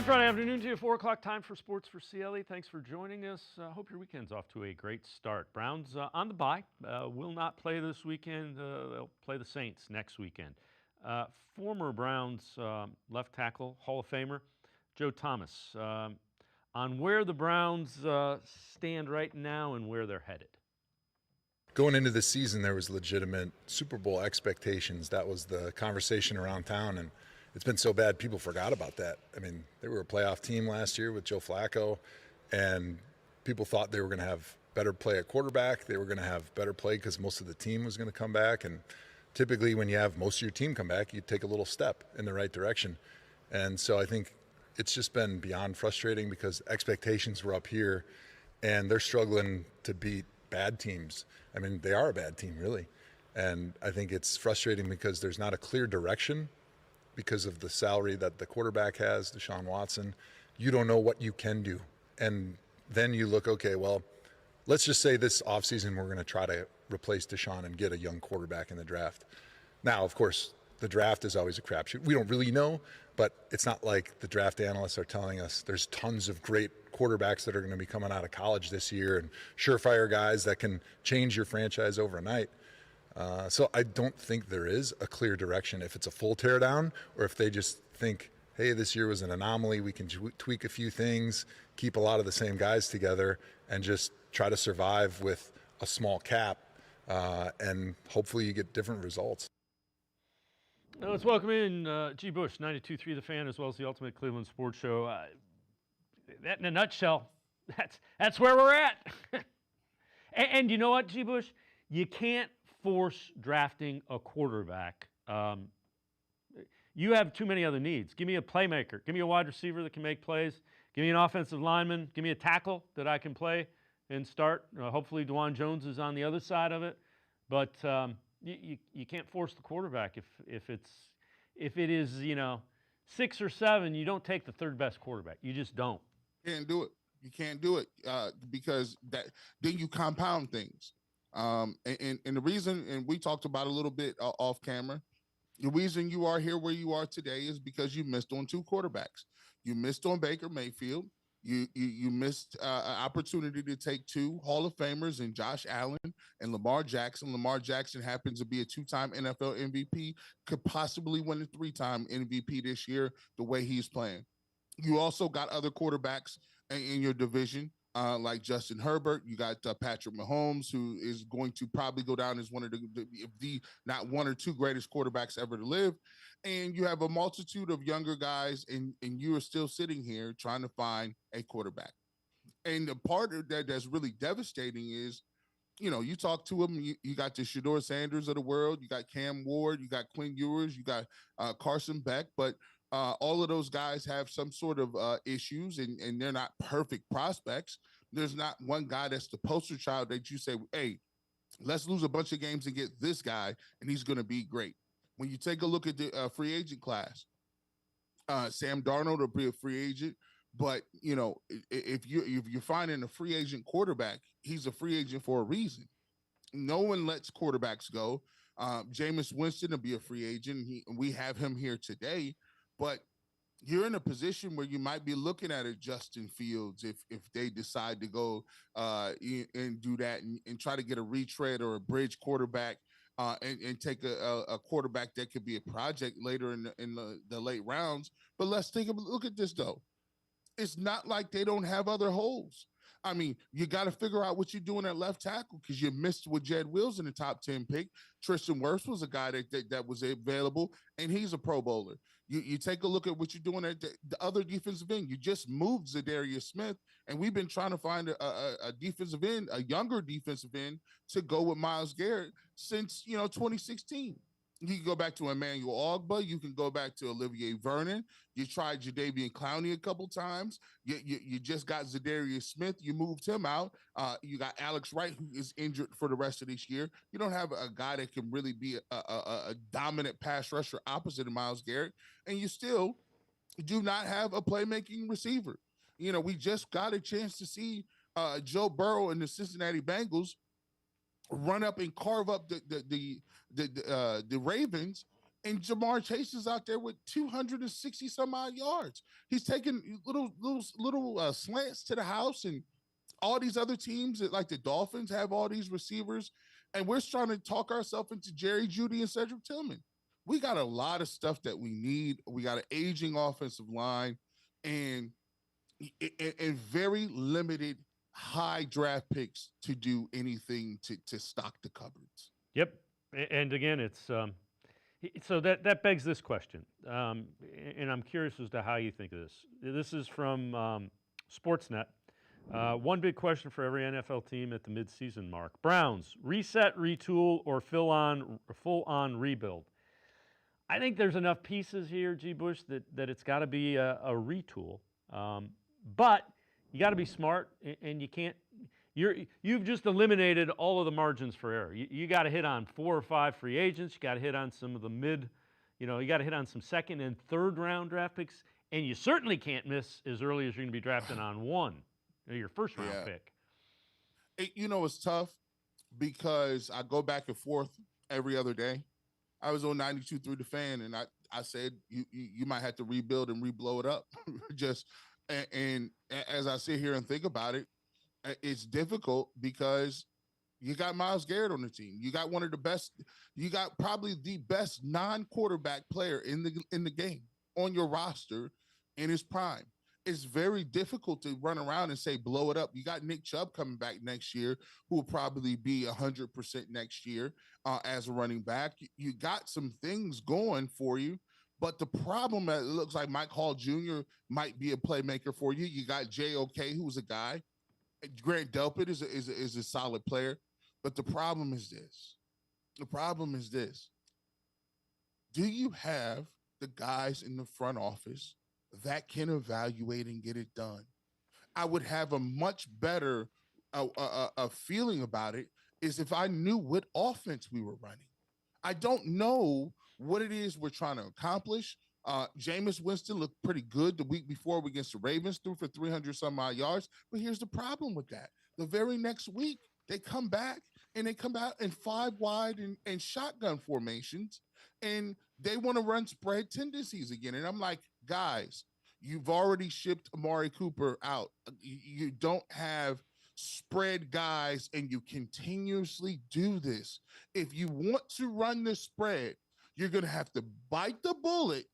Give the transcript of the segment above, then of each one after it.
Friday afternoon to you, 4 o'clock time for Sports for CLE. Thanks for joining us. Hope your weekend's off to a great start. Browns on the bye. Will not play this weekend. They'll play the Saints next weekend. Former Browns left tackle, Hall of Famer, Joe Thomas, on where the Browns stand right now and where they're headed. Going into the season, there was legitimate Super Bowl expectations. That was the conversation around town, and it's been so bad people forgot about that. I mean, they were a playoff team last year with Joe Flacco, and people thought they were going to have better play at quarterback. They were going to have better play because most of the team was going to come back. And typically when you have most of your team come back, you take a little step in the right direction. And so I think it's just been beyond frustrating because expectations were up here, and they're struggling to beat bad teams. I mean, they are a bad team, really. And I think it's frustrating because there's not a clear direction because of the salary that the quarterback has, Deshaun Watson. You don't know what you can do. And then you look, okay, well, let's just say this offseason we're going to try to replace Deshaun and get a young quarterback in the draft. Now, of course, the draft is always a crapshoot. We don't really know, but it's not like the draft analysts are telling us there's tons of great quarterbacks that are going to be coming out of college this year and surefire guys that can change your franchise overnight. So I don't think there is a clear direction if it's a full teardown or if they just think, hey, this year was an anomaly. We can tweak a few things, keep a lot of the same guys together, and just try to survive with a small cap, and hopefully you get different results. Now let's welcome in G. Bush, 92.3 The Fan, as well as the Ultimate Cleveland Sports Show. That in a nutshell, that's where we're at. and you know what, G. Bush? You can't force drafting a quarterback. You have too many other needs. Give me a playmaker. Give me a wide receiver that can make plays. Give me an offensive lineman. Give me a tackle that I can play and start. Hopefully DeJuan Jones is on the other side of it. But you can't force the quarterback. If it is 6 or 7, you don't take the third best quarterback. You just don't. Can't do it. You can't do it because then you compound things. And the reason, and we talked about a little bit off camera, the reason you are here where you are today is because you missed on 2 quarterbacks. You missed on Baker Mayfield. You missed an opportunity to take 2 Hall of Famers in Josh Allen and Lamar Jackson. Lamar Jackson happens to be a 2-time NFL MVP, could possibly win a 3-time MVP this year the way he's playing. You also got other quarterbacks in your division, like Justin Herbert. You got Patrick Mahomes, who is going to probably go down as one of the not 1 or 2 greatest quarterbacks ever to live. And you have a multitude of younger guys, and you are still sitting here trying to find a quarterback. And the part of that's really devastating is, you talk to them, you got the Shedeur Sanders of the world, you got Cam Ward, you got Quinn Ewers, you got Carson Beck, but all of those guys have some sort of issues, and they're not perfect prospects. There's not one guy that's the poster child that you say, hey, let's lose a bunch of games and get this guy, and he's going to be great. When you take a look at the free agent class, Sam Darnold will be a free agent, but if you're finding a free agent quarterback, he's a free agent for a reason. No one lets quarterbacks go. Jameis Winston will be a free agent. We have him here today, but you're in a position where you might be looking at a Justin Fields if they decide to go and do that and try to get a retread or a bridge quarterback. And take a quarterback that could be a project later in the late rounds. But let's take a look at this, though. It's not like they don't have other holes. I mean, you got to figure out what you're doing at left tackle because you missed with Jed Wills in the top 10 pick. Tristan Wirfs was a guy that was available, and he's a Pro Bowler. You take a look at what you're doing at the other defensive end. You just moved Zadarius Smith, and we've been trying to find a defensive end, a younger defensive end, to go with Myles Garrett since 2016. You can go back to Emmanuel Ogbah. You can go back to Olivier Vernon. You tried Jadeveon Clowney a couple times. You just got Zadarius Smith. You moved him out. You got Alex Wright, who is injured for the rest of this year. You don't have a guy that can really be a dominant pass rusher opposite of Myles Garrett. And you still do not have a playmaking receiver. We just got a chance to see Joe Burrow and the Cincinnati Bengals run up and carve up the Ravens, And Jamar Chase is out there with 260 some odd yards. He's taking little slants to the house, and all these other teams that like the Dolphins have all these receivers, and we're trying to talk ourselves into Jerry Jeudy and Cedric Tillman. We got a lot of stuff that we need. We got an aging offensive line, and very limited high draft picks to do anything to stock the cupboards. Yep. And again, it's so that begs this question, and I'm curious as to how you think of this. This is from Sportsnet. One big question for every NFL team at the midseason mark: Browns reset, retool, or full-on rebuild? I think there's enough pieces here, G. Bush, that it's got to be a retool. But you got to be smart, and you can't. You've just eliminated all of the margins for error. You got to hit on 4 or 5 free agents. You got to hit on some of the you got to hit on some second and third round draft picks, and you certainly can't miss as early as you're going to be drafting on one, your first round pick. It's tough because I go back and forth every other day. I was on 92.3 The Fan, and I said you might have to rebuild and reblow it up. And as I sit here and think about it, it's difficult because you got Myles Garrett on the team. You got one of the best. You got probably the best non-quarterback player in the game on your roster in his prime. It's very difficult to run around and say blow it up. You got Nick Chubb coming back next year, who will probably be 100% next year as a running back. You got some things going for you. But the problem, it looks like Mike Hall Jr. might be a playmaker for you. You got J.O.K., who's a guy. Grant Delpit is a solid player. But the problem is this. Do you have the guys in the front office that can evaluate and get it done? I would have a much better a feeling about it is if I knew what offense we were running. I don't know what it is we're trying to accomplish. Jameis Winston looked pretty good the week before against the Ravens, threw for 300 some odd yards. But here's the problem with that. The very next week, they come back and they come out in 5 wide and shotgun formations, and they want to run spread tendencies again. And I'm like, guys, you've already shipped Amari Cooper out. You don't have spread guys, and you continuously do this. If you want to run the spread, you're going to have to bite the bullet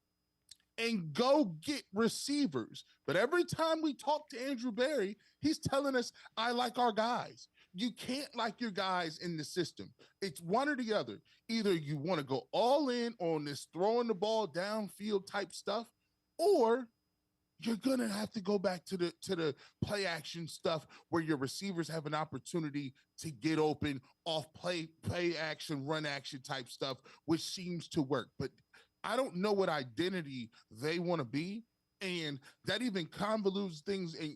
and go get receivers. But every time we talk to Andrew Berry, he's telling us, I like our guys. You can't like your guys in the system. It's one or the other. Either you want to go all in on this throwing the ball downfield type stuff, or you're going to have to go back to the play action stuff where your receivers have an opportunity to get open off play action, run action type stuff, which seems to work. But I don't know what identity they want to be. And that even convolutes things and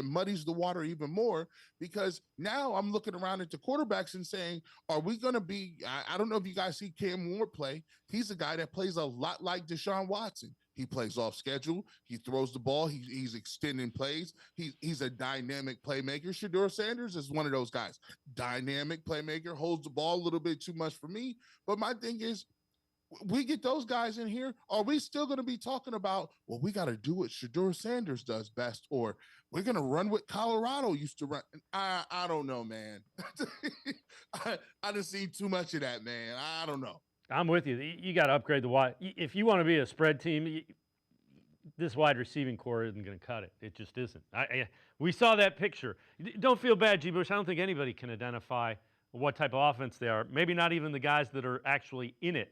muddies the water even more, because now I'm looking around at the quarterbacks and saying, are we going to be, I don't know if you guys see Cam Ward play. He's a guy that plays a lot like Deshaun Watson. He plays off schedule. He throws the ball. He's extending plays. He's a dynamic playmaker. Shedeur Sanders is one of those guys. Dynamic playmaker, holds the ball a little bit too much for me. But my thing is, we get those guys in here. Are we still going to be talking about, well, we got to do what Shedeur Sanders does best, or we're going to run what Colorado used to run? I don't know, man. I just seen too much of that, man. I don't know. I'm with you. You got to upgrade the wide. If you want to be a spread team, this wide receiving core isn't going to cut it. It just isn't. We saw that picture. Don't feel bad, G. Bush. I don't think anybody can identify what type of offense they are. Maybe not even the guys that are actually in it,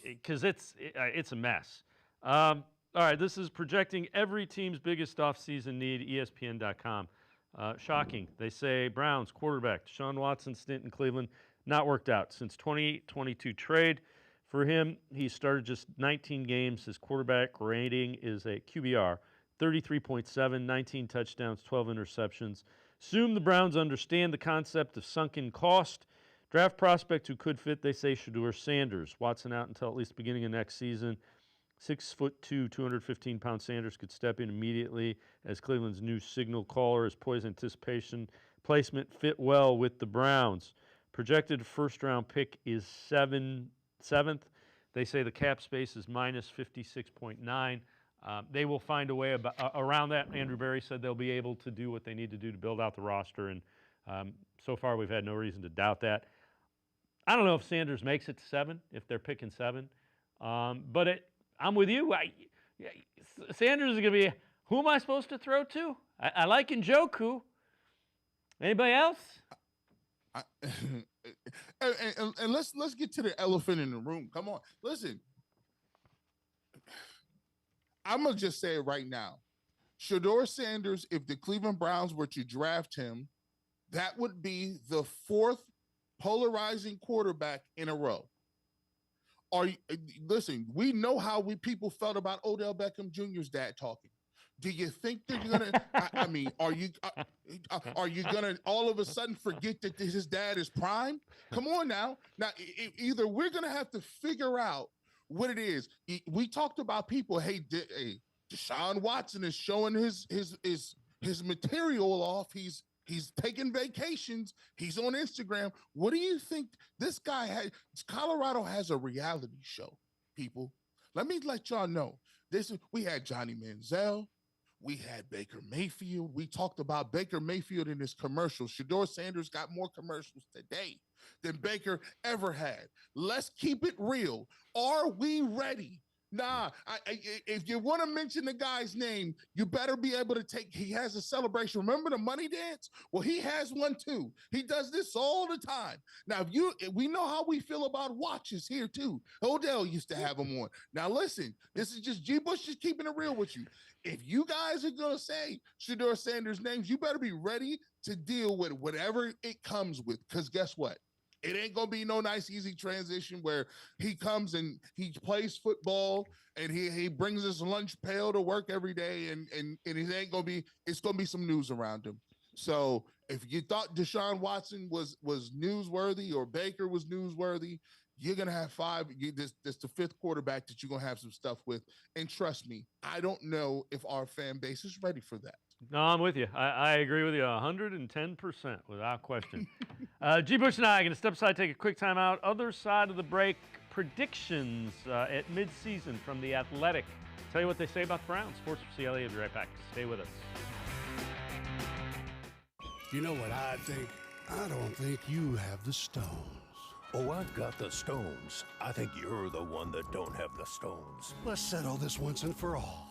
because it's a mess. All right, this is projecting every team's biggest offseason need, ESPN.com. Shocking. They say Browns quarterback Deshaun Watson stint in Cleveland not worked out. Since 2022 trade for him, he started just 19 games. His quarterback rating is a QBR 33.7, 19 touchdowns, 12 interceptions. Assume the Browns understand the concept of sunken cost. Draft prospect who could fit, they say, Shedeur Sanders. Watson out until at least the beginning of next season. 6'2", 215-pound Sanders could step in immediately as Cleveland's new signal caller. His poised anticipation placement fit well with the Browns. Projected first-round pick is seventh. They say the cap space is minus 56.9. They will find a way around that. Andrew Berry said they'll be able to do what they need to do to build out the roster, and so far we've had no reason to doubt that. I don't know if Sanders makes it to 7, if they're picking 7, but I'm with you. Sanders is going to be, who am I supposed to throw to? I like Njoku. Anybody else? And let's get to the elephant in the room. Come on, listen. I'm gonna just say it right now. Shedeur Sanders, if the Cleveland Browns were to draft him, that would be the 4th polarizing quarterback in a row. Listen, we know how people felt about Odell Beckham Jr.'s dad talking. Do you think they're gonna? I mean, are you gonna all of a sudden forget that his dad is prime? Come on now. Now, either we're gonna have to figure out what it is. We talked about people. Hey, Deshaun Watson is showing his material off. He's taking vacations. He's on Instagram. What do you think this guy had? Colorado has a reality show. People, let me let y'all know. We had Johnny Manziel. We had Baker Mayfield. We talked about Baker Mayfield in his commercials. Shedeur Sanders got more commercials today than Baker ever had. Let's keep it real. Are we ready? Nah, if you want to mention the guy's name, you better be able to he has a celebration. Remember the money dance? Well, he has one too. He does this all the time. Now, we know how we feel about watches here too. Odell used to have them on. Now, listen, this is just G. Bush just keeping it real with you. If you guys are going to say Shedeur Sanders' names, you better be ready to deal with whatever it comes with, because guess what? It ain't going to be no nice, easy transition where he comes and he plays football and he brings his lunch pail to work every day and it ain't going to be, it's going to be some news around him. So if you thought Deshaun Watson was newsworthy or Baker was newsworthy, you're going to have 5. This the 5th quarterback that you're going to have some stuff with. And trust me, I don't know if our fan base is ready for that. No, I'm with you. I agree with you 110% without question. G. Bush and I are going to step aside, take a quick time out. Other side of the break, predictions at midseason from The Athletic. Tell you what they say about the Browns. Sports4CLE will be right back. Stay with us. You know what I think? I don't think you have the stones. Oh, I've got the stones. I think you're the one that don't have the stones. Let's settle this once and for all.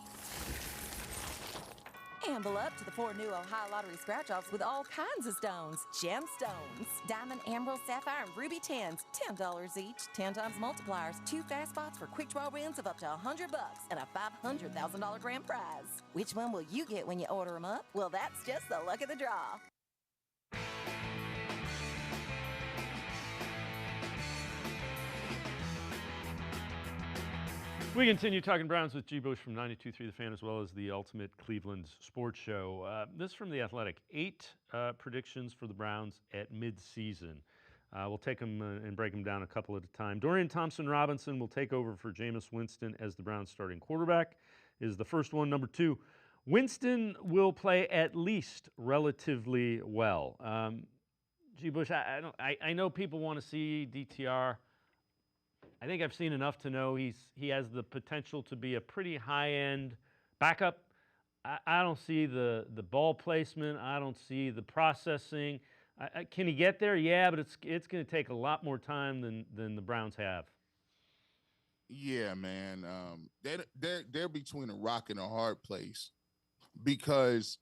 Amble up to the 4 new Ohio Lottery scratch-offs with all kinds of stones. Gemstones, diamond, emerald, sapphire, and ruby 10s. $10 each. 10 times multipliers. 2 fast spots for quick draw wins of up to $100 and a $500,000 grand prize. Which one will you get when you order them up? Well, that's just the luck of the draw. We continue talking Browns with G. Bush from 92.3 The Fan, as well as the Ultimate Cleveland Sports Show. This from The Athletic. 8 predictions for the Browns at midseason. We'll take them and break them down a couple at a time. Dorian Thompson-Robinson will take over for Jameis Winston as the Browns' starting quarterback, is the first one. Number 2, Winston will play at least relatively well. G. Bush, I know people want to see DTR. I think I've seen enough to know he has the potential to be a pretty high-end backup. I don't see the ball placement. I don't see the processing. Can he get there? Yeah, but it's going to take a lot more time than the Browns have. Yeah, man. They're between a rock and a hard place, because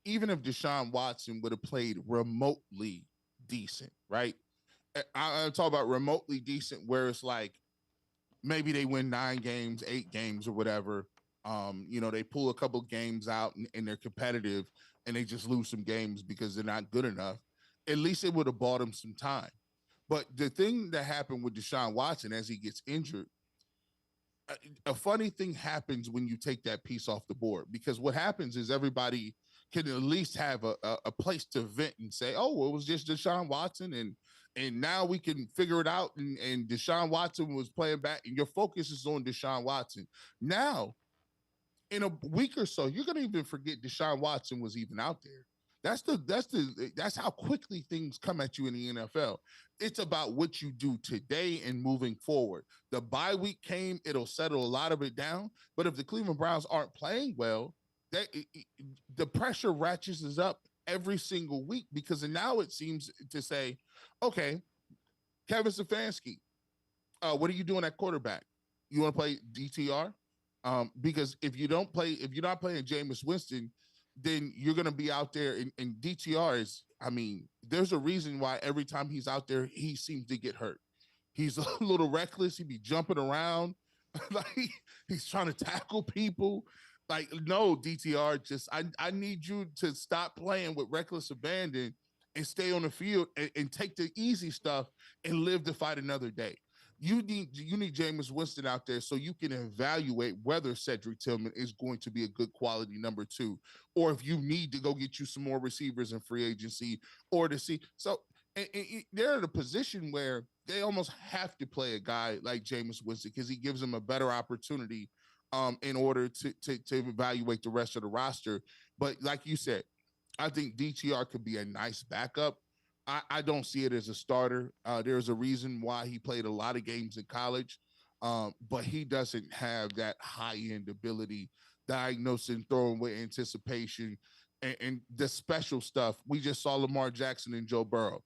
even if Deshaun Watson would have played remotely decent, right? I'm talking about remotely decent, where it's like maybe they win 9 games, 8 games, or whatever. They pull a couple games out and they're competitive, and they just lose some games because they're not good enough. At least it would have bought them some time. But the thing that happened with Deshaun Watson as he gets injured, a funny thing happens when you take that piece off the board, because what happens is everybody can at least have a place to vent and say, oh, well, it was just Deshaun Watson, and now we can figure it out. And Deshaun Watson was playing back, and your focus is on Deshaun Watson. Now, in a week or so, you're going to even forget Deshaun Watson was even out there. That's how quickly things come at you in the NFL. It's about what you do today and moving forward. The bye week came, it'll settle a lot of it down. But if the Cleveland Browns aren't playing well, the pressure ratchets up every single week because now it seems to say, okay, Kevin Stefanski, what are you doing at quarterback? You want to play DTR? Because if you're not playing Jameis Winston, then you're going to be out there. And DTR is, I mean, there's a reason why every time he's out there, he seems to get hurt. He's a little reckless. He be jumping around. Like he's trying to tackle people. Like, no, DTR, I need you to stop playing with reckless abandon and stay on the field and take the easy stuff and live to fight another day. You need Jameis Winston out there so you can evaluate whether Cedric Tillman is going to be a good quality number 2, or if you need to go get you some more receivers in free agency or to see. So and they're in a position where they almost have to play a guy like Jameis Winston because he gives them a better opportunity in order to evaluate the rest of the roster. But like you said, I think DTR could be a nice backup. I don't see it as a starter. There's a reason why he played a lot of games in college, but he doesn't have that high-end ability, diagnosing, throwing with anticipation, and the special stuff. We just saw Lamar Jackson and Joe Burrow.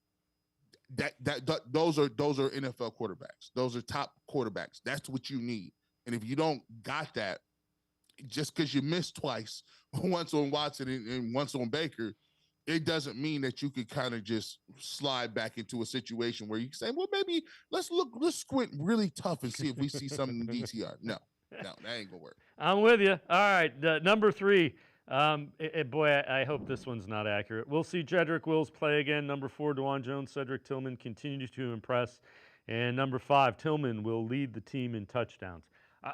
Those are NFL quarterbacks. Those are top quarterbacks. That's what you need. And if you don't got that, just because you missed twice, once on Watson and once on Baker, it doesn't mean that you could kind of just slide back into a situation where you can say, well, maybe let's squint really tough and see if we see something in DTR. No, that ain't gonna work. I'm with you. All right, number 3. Boy, I hope this one's not accurate. We'll see Jedrick Wills play again. Number 4, DeJuan Jones, Cedric Tillman continues to impress. And number 5, Tillman will lead the team in touchdowns.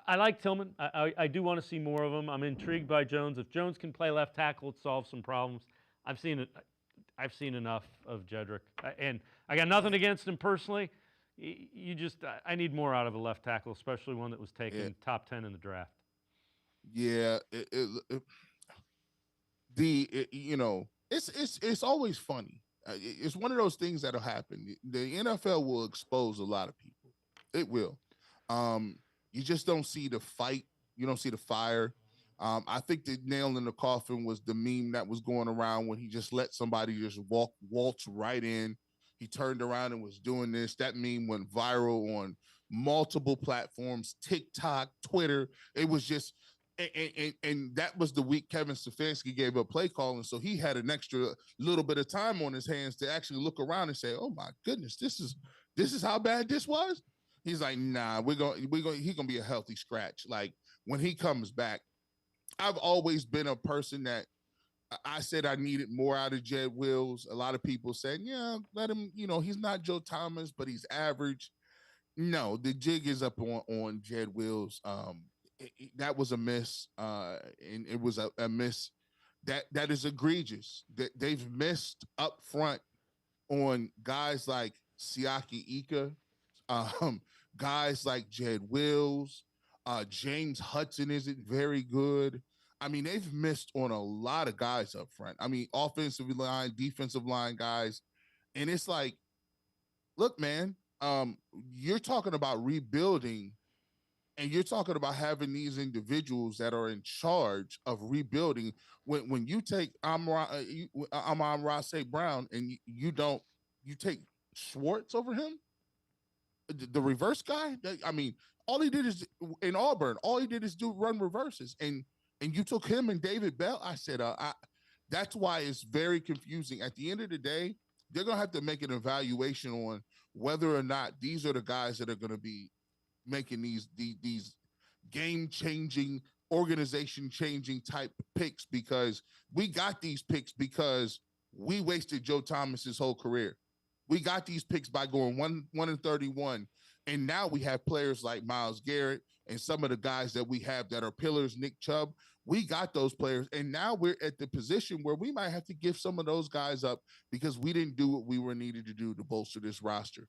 I like Tillman. I do want to see more of him. I'm intrigued by Jones. If Jones can play left tackle, it solves some problems. I've seen it. I've seen enough of Jedrick, and I got nothing against him personally. I need more out of a left tackle, especially one that was taken top 10 in the draft. Yeah, it's always funny. It's one of those things that'll happen. The NFL will expose a lot of people. It will. You just don't see the fight. You don't see the fire. I think the nail in the coffin was the meme that was going around when he just let somebody just waltz right in. He turned around and was doing this. That meme went viral on multiple platforms, TikTok, Twitter. It was just, and that was the week Kevin Stefanski gave up play calling. So he had an extra little bit of time on his hands to actually look around and say, oh my goodness, this is how bad this was. He's like, nah, he's gonna be a healthy scratch. Like when he comes back, I've always been a person that I said I needed more out of Jed Wills. A lot of people said, yeah, let him, he's not Joe Thomas, but he's average. No, the jig is up on Jed Wills. That was a miss. And it was a miss that is egregious. That they've missed up front on guys like Siaki Ika, guys like Jed Wills. James Hudson isn't very good. I mean, they've missed on a lot of guys up front. I mean, offensive line, defensive line guys. And it's like, look, man, you're talking about rebuilding, and you're talking about having these individuals that are in charge of rebuilding. When you take Amon-Ra St. Brown and you take Schwartz over him, the reverse guy. I mean, all he did is in Auburn. All he did is run reverses, and you took him and David Bell. I said, that's why it's very confusing. At the end of the day, they're gonna have to make an evaluation on whether or not these are the guys that are gonna be making these game-changing, organization-changing type picks, because we got these picks because we wasted Joe Thomas's whole career. We got these picks by going 1-31, and now we have players like Myles Garrett and some of the guys that we have that are pillars, Nick Chubb. We got those players, and now we're at the position where we might have to give some of those guys up because we didn't do what we were needed to do to bolster this roster.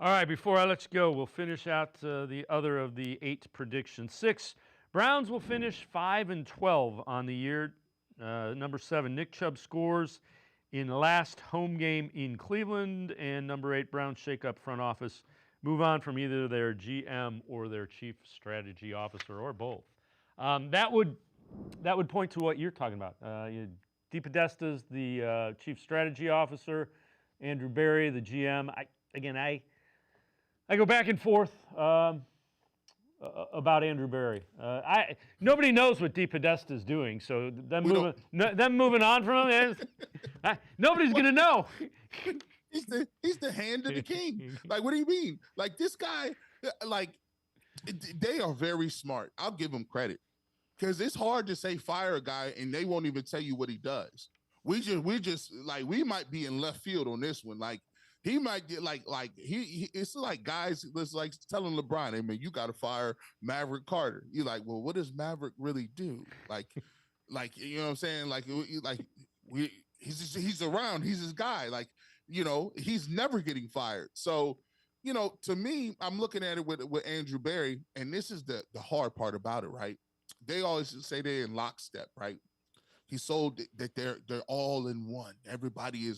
All right, before I let you go, we'll finish out the other of the 8 predictions. 6, Browns will finish 5-12 on the year. Number 7, Nick Chubb scores in last home game in Cleveland. And number 8, Browns shake up front office. Move on from either their GM or their chief strategy officer or both. That would point to what you're talking about. DePodesta's the chief strategy officer. Andrew Berry, the GM. I go back and forth about Andrew Berry. Nobody knows what DePodesta is doing, so them moving on from him, nobody's going to know. He's the hand of the king. Like, what do you mean? Like, this guy, like, they are very smart. I'll give them credit, because it's hard to say fire a guy and they won't even tell you what he does. We might be in left field on this one. Like, he might get it's like guys, it's like telling LeBron, hey man, you got to fire Maverick Carter. You're like, well, what does Maverick really do? Like, you know what I'm saying? He's around, he's his guy. Like, he's never getting fired. So, to me, I'm looking at it with Andrew Berry, and this is the hard part about it, right? They always say they're in lockstep, right? He sold that they're all in one. Everybody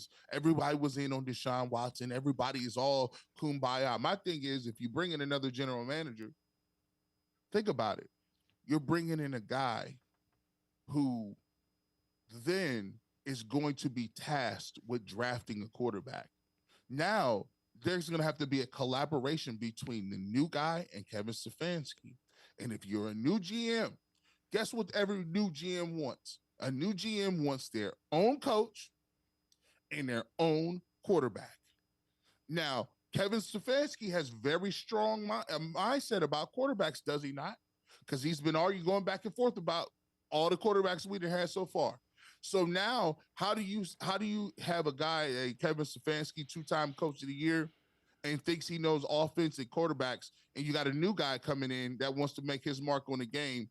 was in on Deshaun Watson. Everybody is all kumbaya. My thing is, if you bring in another general manager, think about it. You're bringing in a guy who then is going to be tasked with drafting a quarterback. Now, there's going to have to be a collaboration between the new guy and Kevin Stefanski. And if you're a new GM, guess what every new GM wants? A new GM wants their own coach and their own quarterback. Now, Kevin Stefanski has very strong mindset about quarterbacks, does he not? Because he's been going back and forth about all the quarterbacks we've had so far. So now, how do you have a guy, a Kevin Stefanski, 2-time coach of the year, and thinks he knows offense and quarterbacks, and you got a new guy coming in that wants to make his mark on the game?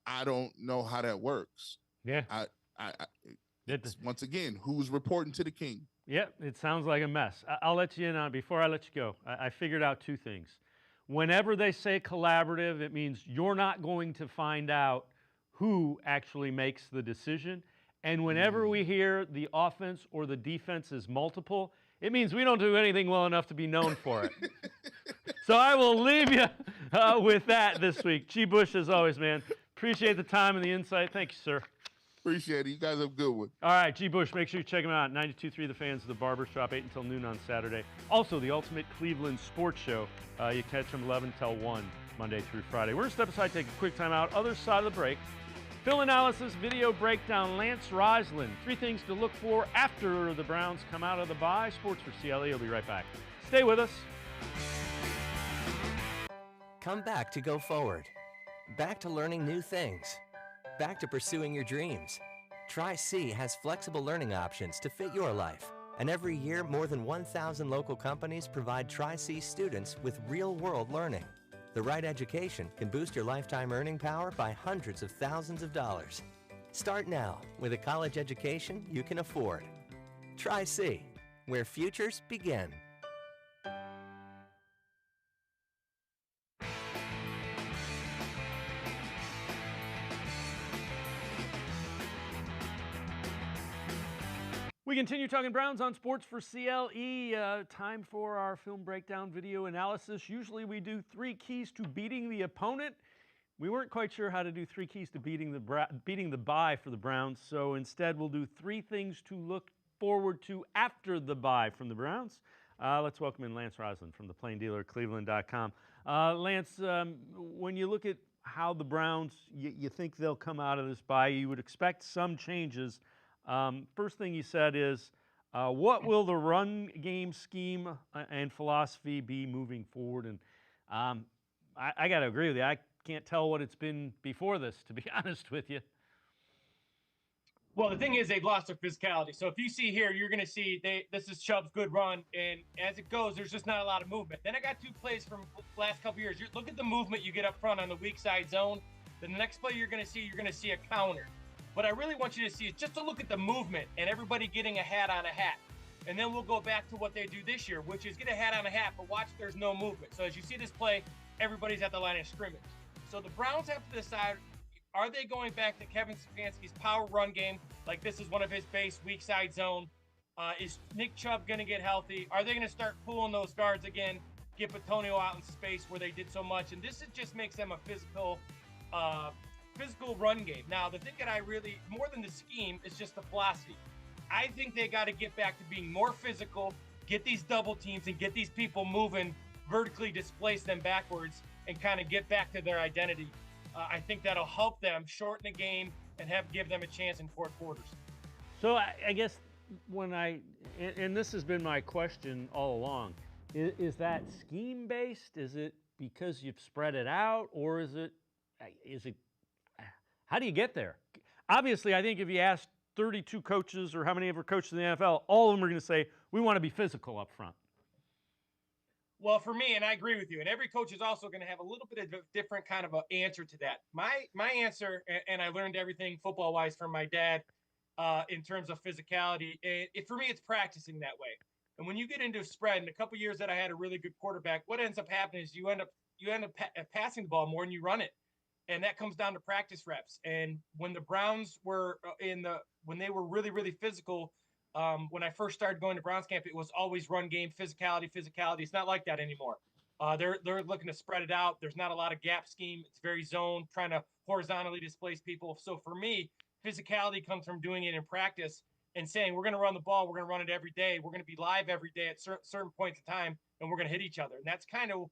I don't know how that works. Yeah. Once again, who's reporting to the king? Yeah, it sounds like a mess. I'll let you in on it. Before I let you go, I figured out 2 things. Whenever they say collaborative, it means you're not going to find out who actually makes the decision. And whenever we hear the offense or the defense is multiple, it means we don't do anything well enough to be known for it. So I will leave you with that this week. G. Bush, as always, man. Appreciate the time and the insight. Thank you, sir. Appreciate it. You guys have a good one. All right, G. Bush, make sure you check him out. 92.3 The Fans of the Barbershop, 8 until noon on Saturday. Also, the Ultimate Cleveland Sports Show. You catch him 11 till 1, Monday through Friday. We're going to step aside, take a quick time out. Other side of the break. Film analysis, video breakdown, Lance Reisland. 3 things to look for after the Browns come out of the bye. Sports4CLE will be right back. Stay with us. Come back to go forward. Back to learning new things. Back to pursuing your dreams. Tri-C has flexible learning options to fit your life. And every year, more than 1,000 local companies provide Tri-C students with real-world learning. The right education can boost your lifetime earning power by hundreds of thousands of dollars. Start now with a college education you can afford. Tri-C, where futures begin. We continue talking Browns on Sports4CLE. Time for our film breakdown video analysis. Usually we do 3 keys to beating the opponent. We weren't quite sure how to do 3 keys to beating the bye for the Browns, so instead we'll do 3 things to look forward to after the bye from the Browns. Let's welcome in Lance Reisland from the Plain Dealer, cleveland.com. Lance, when you look at how the Browns, you think they'll come out of this bye, you would expect some changes. First thing you said is, what will the run game scheme and philosophy be moving forward? And I got to agree with you. I can't tell what it's been before this, to be honest with you. Well, the thing is, they've lost their physicality. So if you see here, you're going to see this is Chubb's good run, and as it goes, there's just not a lot of movement. Then I got 2 plays from the last couple years. Look at the movement you get up front on the weak side zone. Then the next play you're going to see a counter. What I really want you to see is just to look at the movement and everybody getting a hat on a hat. And then we'll go back to what they do this year, which is get a hat on a hat, but watch there's no movement. So as you see this play, everybody's at the line of scrimmage. So the Browns have to decide, Are they going back to Kevin Stefanski's power run game? Like this is one of his base weak side zone. Is Nick Chubb going to get healthy? Are they going to start pulling those guards again? Get Batonio out in space where they did so much, and just makes them a physical run game. Now, the thing that I really, more than the scheme, is just the philosophy. I think they got to get back to being more physical, get these double teams, and get these people moving, vertically displace them backwards, and kind of get back to their identity. I think that'll help them shorten the game and give them a chance in fourth quarters. So I guess and this has been my question all along, is that scheme based? Is it because you've spread it out, or is it how do you get there? Obviously, I think if you ask 32 coaches or how many ever coached in the NFL, all of them are going to say, we want to be physical up front. Well, for me, and I agree with you, and every coach is also going to have a little bit of a different kind of an answer to that. My answer, and I learned everything football-wise from my dad in terms of physicality, for me, it's practicing that way. And when you get into a spread, in a couple of years that I had a really good quarterback, what ends up happening is you end up passing the ball more and you run it. And that comes down to practice reps. And when the Browns were when they were really, really physical, when I first started going to Browns camp, it was always run game, physicality. It's not like that anymore. They're looking to spread it out. There's not a lot of gap scheme. It's very zone, trying to horizontally displace people. So for me, physicality comes from doing it in practice and saying, we're going to run the ball. We're going to run it every day. We're going to be live every day at certain points in time, and we're going to hit each other. And that's kind of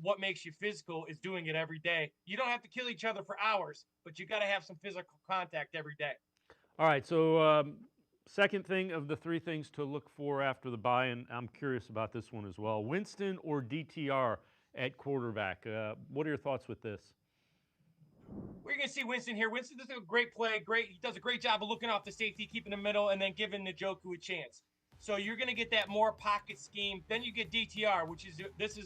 what makes you physical, is doing it every day. You don't have to kill each other for hours, but you got to have some physical contact every day. All right, so second thing of the three things to look for after the bye, and I'm curious about this one as well, Winston or DTR at quarterback. What are your thoughts with this? We're going to see Winston here. Winston does a great play. He does a great job of looking off the safety, keeping the middle, and then giving Njoku a chance. So you're going to get that more pocket scheme. Then you get DTR, which is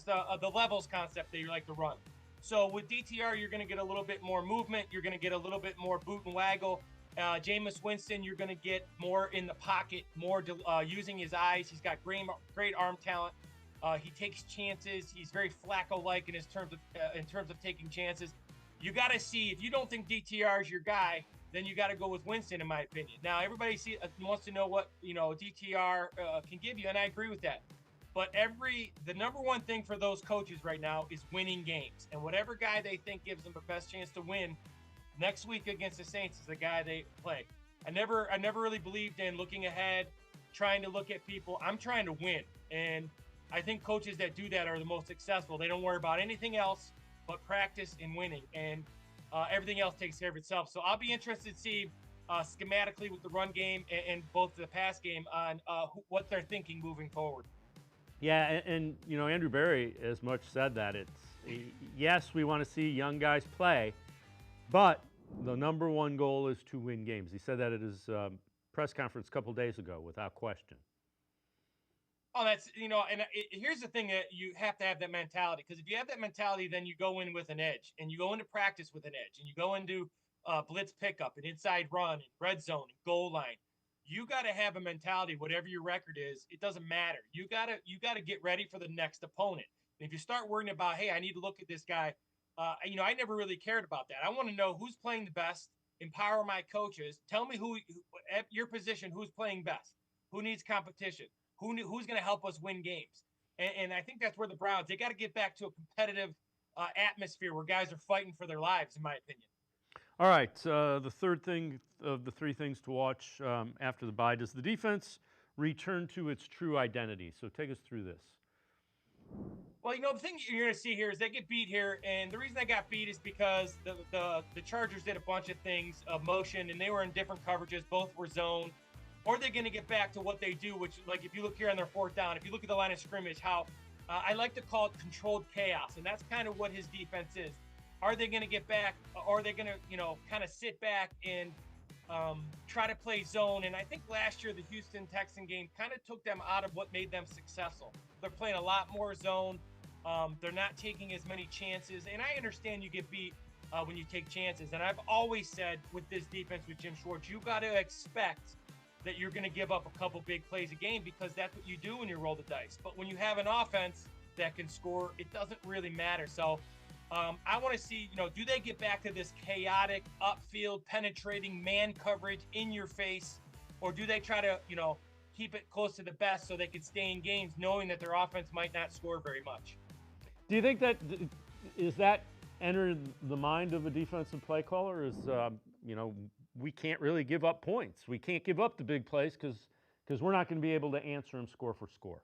the levels concept that you like to run. So with DTR, you're going to get a little bit more movement. You're going to get a little bit more boot and waggle. Jameis Winston, you're going to get more in the pocket, more using his eyes. He's got great arm talent. He takes chances. He's very Flacco-like in terms of taking chances. You got to see, if you don't think DTR is your guy, then you got to go with Winston, in my opinion. Now, everybody wants to know what DTR can give you, and I agree with that. But the number one thing for those coaches right now is winning games, and whatever guy they think gives them the best chance to win next week against the Saints is the guy they play. I never really believed in looking ahead, trying to look at people. I'm trying to win, and I think coaches that do that are the most successful. They don't worry about anything else but practice and winning, and everything else takes care of itself. So I'll be interested to see schematically with the run game and both the pass game on what they're thinking moving forward. Yeah, and Andrew Berry as much said that yes, we want to see young guys play, but the number one goal is to win games. He said that at his press conference a couple days ago, without question. Oh, here's the thing, that you have to have that mentality, because if you have that mentality, then you go in with an edge, and you go into practice with an edge, and you go into blitz pickup and inside run and red zone and goal line. You got to have a mentality, whatever your record is, it doesn't matter. You got to get ready for the next opponent. And if you start worrying about, hey, I need to look at this guy, I never really cared about that. I want to know who's playing the best, empower my coaches, tell me who at your position, who's playing best, who needs competition. Who's going to help us win games? And I think that's where the Browns, they got to get back to a competitive atmosphere where guys are fighting for their lives, in my opinion. All right, the third thing of the three things to watch after the bye, does the defense return to its true identity? So take us through this. Well, the thing you're going to see here is they get beat here, and the reason they got beat is because the Chargers did a bunch of things, motion, and they were in different coverages. Both were zone. Or they're going to get back to what they do, which, like, if you look here on their fourth down, if you look at the line of scrimmage, how I like to call it controlled chaos, and that's kind of what his defense is. Are they going to get back, or are they going to, kind of sit back and try to play zone? And I think last year the Houston Texan game kind of took them out of what made them successful. They're playing a lot more zone. They're not taking as many chances, and I understand you get beat when you take chances. And I've always said with this defense with Jim Schwartz, you got to expect that you're going to give up a couple big plays a game, because that's what you do when you roll the dice. But when you have an offense that can score, it doesn't really matter. So I want to see, do they get back to this chaotic, upfield, penetrating man coverage in your face, or do they try to, keep it close to the best so they can stay in games knowing that their offense might not score very much? Do you think that enter the mind of a defensive play caller? Is we can't really give up points. We can't give up the big plays because we're not going to be able to answer them score for score.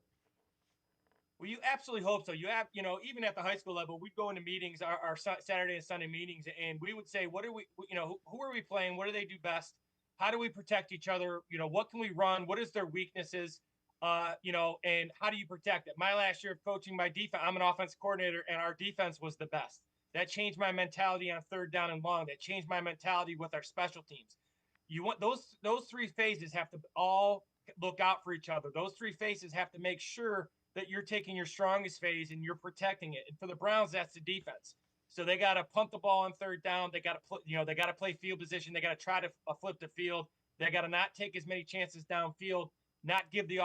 Well, you absolutely hope so. You have, even at the high school level, we'd go into meetings, our Saturday and Sunday meetings, and we would say, what are we, who are we playing? What do they do best? How do we protect each other? What can we run? What is their weaknesses? And how do you protect it? My last year of coaching my defense, I'm an offensive coordinator, and our defense was the best. That changed my mentality on third down and long. That changed my mentality with our special teams. You want those three phases have to all look out for each other. Those three phases have to make sure that you're taking your strongest phase and you're protecting it. And for the Browns, that's the defense. So they got to punt the ball on third down. They got to, they got to play field position. They got to try to flip the field. They got to not take as many chances downfield, not give the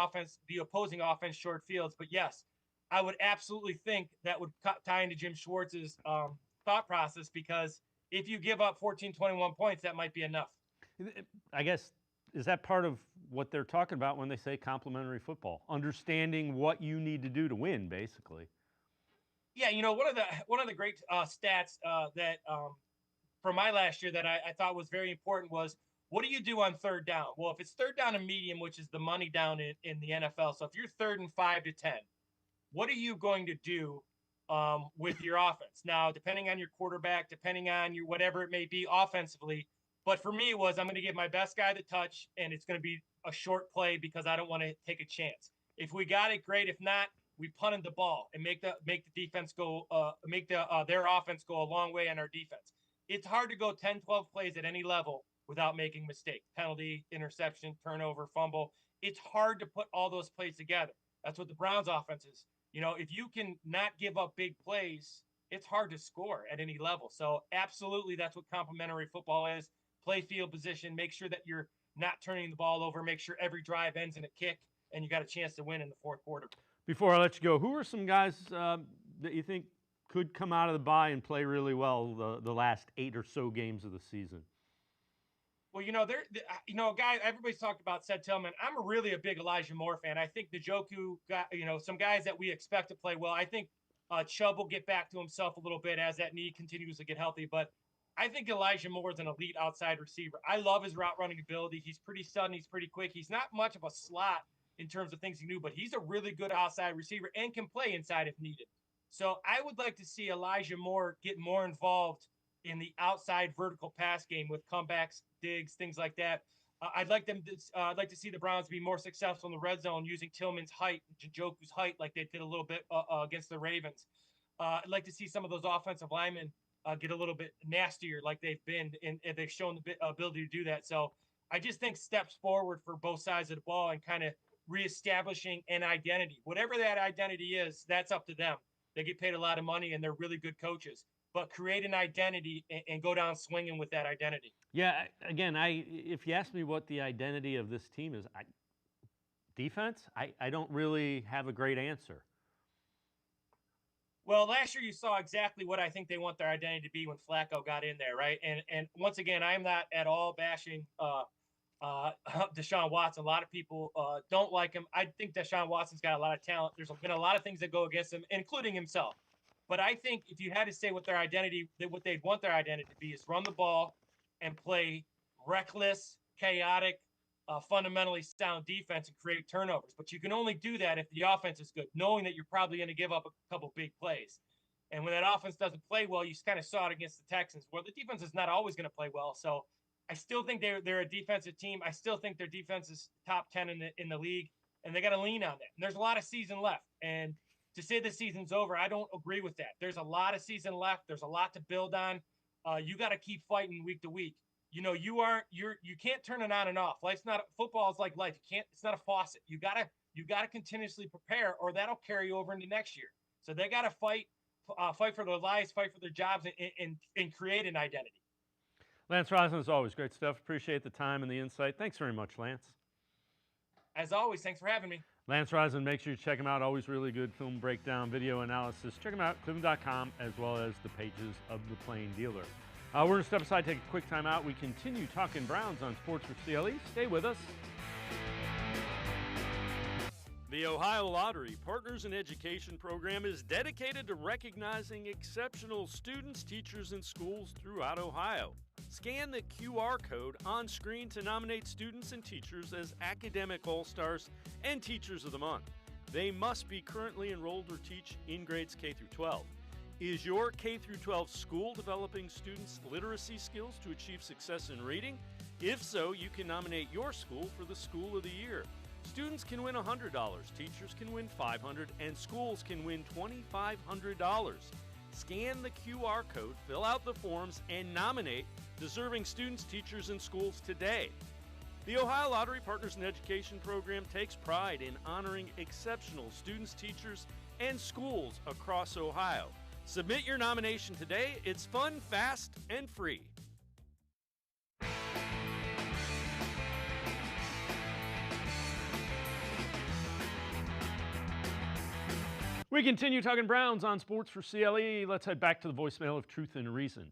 opposing offense short fields. But yes, I would absolutely think that would tie into Jim Schwartz's thought process, because if you give up 14, 21 points, that might be enough. I guess, is that part of what they're talking about when they say complementary football? Understanding what you need to do to win, basically. Yeah, one of the great stats that from my last year that I thought was very important was, what do you do on third down? Well, if it's third down and medium, which is the money down in the NFL, so if you're 3rd and 5 to 10, what are you going to do with your offense? Now, depending on your quarterback, depending on your whatever it may be offensively, but for me, it was, I'm going to give my best guy the touch, and it's going to be a short play because I don't want to take a chance. If we got it, great. If not, we punted the ball and make the defense go, their offense go a long way on our defense. It's hard to go 10, 12 plays at any level without making mistakes. Penalty, interception, turnover, fumble. It's hard to put all those plays together. That's what the Browns offense is. If you can not give up big plays, it's hard to score at any level. So absolutely, that's what complementary football is. Play field position, make sure that you're not turning the ball over, make sure every drive ends in a kick, and you got a chance to win in the fourth quarter. Before I let you go, who are some guys that you think could come out of the bye and play really well the last 8 or so games of the season? Well, guy everybody's talked about Seth Tillman. I'm really a big Elijah Moore fan. I think the Njoku got, some guys that we expect to play well. I think Chubb will get back to himself a little bit as that knee continues to get healthy, but I think Elijah Moore is an elite outside receiver. I love his route running ability. He's pretty sudden. He's pretty quick. He's not much of a slot in terms of things he knew, but he's a really good outside receiver and can play inside if needed. So I would like to see Elijah Moore get more involved in the outside vertical pass game with comebacks, digs, things like that. I'd like to see the Browns be more successful in the red zone using Tillman's height, Njoku's height, like they did a little bit against the Ravens. I'd like to see some of those offensive linemen get a little bit nastier like they've been, and they've shown the ability to do that. So I just think steps forward for both sides of the ball and kind of reestablishing an identity. Whatever that identity is, that's up to them. They get paid a lot of money, and they're really good coaches. But create an identity and go down swinging with that identity. Yeah, again, if you ask me what the identity of this team is, defense, I don't really have a great answer. Well, last year you saw exactly what I think they want their identity to be when Flacco got in there, right? And once again, I'm not at all bashing Deshaun Watson. A lot of people don't like him. I think Deshaun Watson's got a lot of talent. There's been a lot of things that go against him, including himself. But I think if you had to say what their identity, what they'd want their identity to be, is run the ball and play reckless, chaotic, fundamentally sound defense and create turnovers. But you can only do that if the offense is good, knowing that you're probably going to give up a couple big plays. And when that offense doesn't play well, you kind of saw it against the Texans, where the defense is not always going to play well. So I still think they're a defensive team. I still think their defense is top 10 in the league, and they got to lean on that. And there's a lot of season left. And to say the season's over, I don't agree with that. There's a lot of season left. There's a lot to build on. You got to keep fighting week to week. You can't turn it on and off. Football is like life. It's not a faucet. You gotta continuously prepare, or that'll carry over into next year. So they gotta fight for their lives, fight for their jobs, and create an identity. Lance Reisland, as always, great stuff. Appreciate the time and the insight. Thanks very much, Lance. As always, thanks for having me. Lance Reisland, make sure you check him out. Always really good film breakdown, video analysis. Check him out, cleveland.com, as well as the pages of the Plain Dealer. We're going to step aside, take a quick time out. We continue talking Browns on Sports for CLE. Stay with us. The Ohio Lottery Partners in Education program is dedicated to recognizing exceptional students, teachers, and schools throughout Ohio. Scan the QR code on screen to nominate students and teachers as Academic All-Stars and Teachers of the Month. They must be currently enrolled or teach in grades K through 12. Is your K through 12 school developing students' literacy skills to achieve success in reading? If so, you can nominate your school for the School of the Year. Students can win $100, teachers can win $500, and schools can win $2,500. Scan the QR code, fill out the forms, and nominate deserving students, teachers, and schools today. The Ohio Lottery Partners in Education program takes pride in honoring exceptional students, teachers, and schools across Ohio. Submit your nomination today. It's fun, fast, and free. We continue talking Browns on Sports for CLE. Let's head back to the voicemail of Truth and Reason.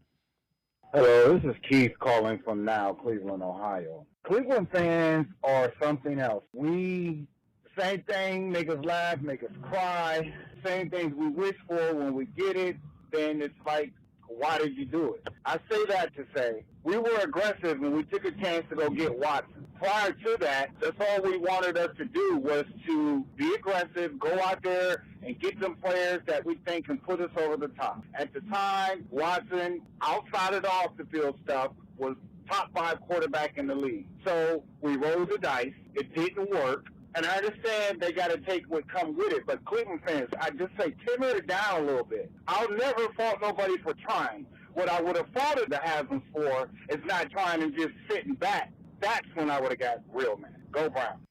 Hello, this is Keith calling from now Cleveland, Ohio. Cleveland fans are something else. Same thing, make us laugh, make us cry. Same things we wish for. When we get it, then it's like, why did you do it? I say that to say we were aggressive and we took a chance to go get Watson. Prior to that, that's all we wanted us to do was to be aggressive, go out there and get some players that we think can put us over the top. At the time, Watson, outside of the off-the-field stuff, was top 5 quarterback in the league. So we rolled the dice. It didn't work. And I understand they got to take what comes with it. But Cleveland fans, I just say, timber it down a little bit. I'll never fault nobody for trying. What I would have faulted the Hasms for is not trying and just sitting back. That's when I would have got real mad. Go Brown.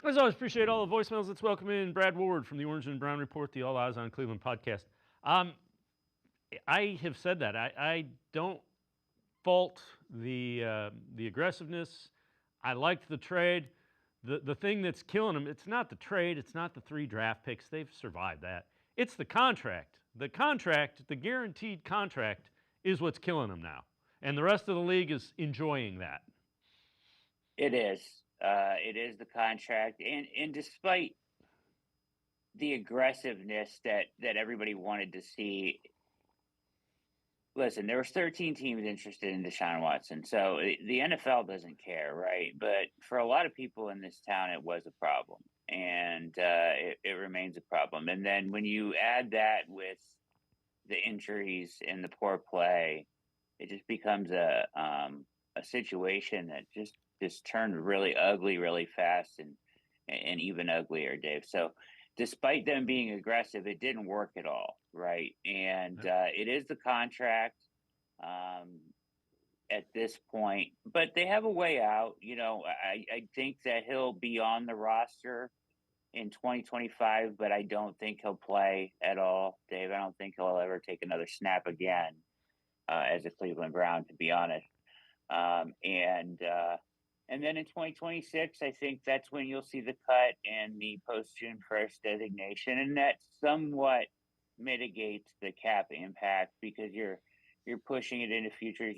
As always, appreciate all the voicemails. Let's welcome in Brad Ward from the Orange and Brown Report, the All Eyes on Cleveland podcast. I have said that. I don't fault the aggressiveness. I liked the trade. The thing that's killing them, it's not the trade, it's not the 3 draft picks. They've survived that. It's the contract. The contract, the guaranteed contract, is what's killing them now. And the rest of the league is enjoying that. It is. It is the contract. And despite the aggressiveness that everybody wanted to see, listen, there was 13 teams interested in Deshaun Watson. So the NFL doesn't care, right? But for a lot of people in this town, it was a problem. And it remains a problem. And then when you add that with the injuries and the poor play, it just becomes a situation that just turned really ugly really fast and even uglier, Dave. So despite them being aggressive, it didn't work at all, right? And it is the contract at this point, but they have a way out. You know, I think that he'll be on the roster in 2025, but I don't think he'll play at all, Dave. I don't think he'll ever take another snap again as a Cleveland Brown, to be honest. And then in 2026, I think that's when you'll see the cut and the post-June 1st designation, and that somewhat mitigates the cap impact because you're pushing it into future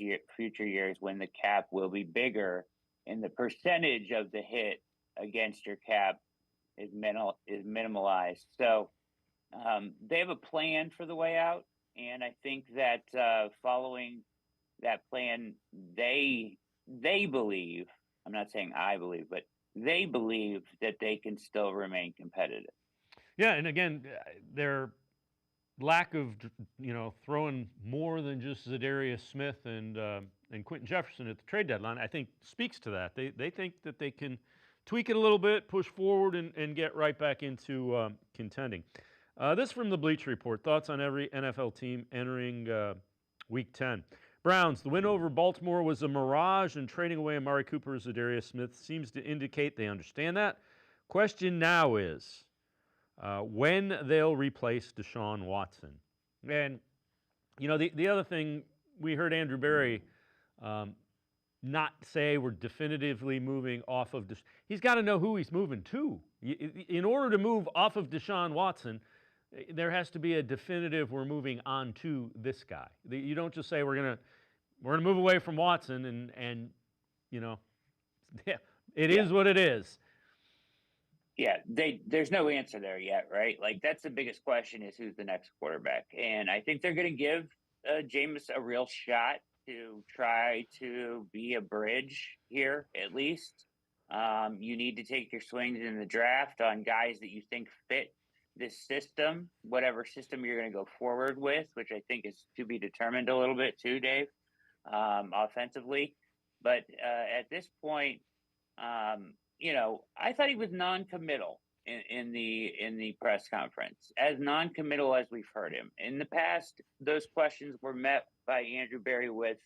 years when the cap will be bigger and the percentage of the hit against your cap is minimalized. So they have a plan for the way out, and I think that following that plan, they believe. I'm not saying I believe, but they believe that they can still remain competitive. Yeah, and again, their lack of throwing more than just Zadarius Smith and Quentin Jefferson at the trade deadline, I think speaks to that. They think that they can tweak it a little bit, push forward, and get right back into contending. This from the Bleacher Report. Thoughts on every NFL team entering Week 10. Browns, the win over Baltimore was a mirage, and trading away Amari Cooper as Zadarius Smith seems to indicate they understand that. Question now is when they'll replace Deshaun Watson. And, the other thing, we heard Andrew Berry not say we're definitively moving off of he's got to know who he's moving to. In order to move off of Deshaun Watson, there has to be a definitive we're moving on to this guy. You don't just say we're gonna move away from Watson and you know, yeah, it is what it is. Yeah, there's no answer there yet, right? Like that's the biggest question is who's the next quarterback, and I think they're going to give Jameis a real shot to try to be a bridge here, at least. You need to take your swings in the draft on guys that you think fit this system, whatever system you're going to go forward with, which I think is to be determined a little bit too, Dave, offensively. But at this point, you know, I thought he was non-committal in the press conference, as non-committal as we've heard him. In the past, those questions were met by Andrew Berry with,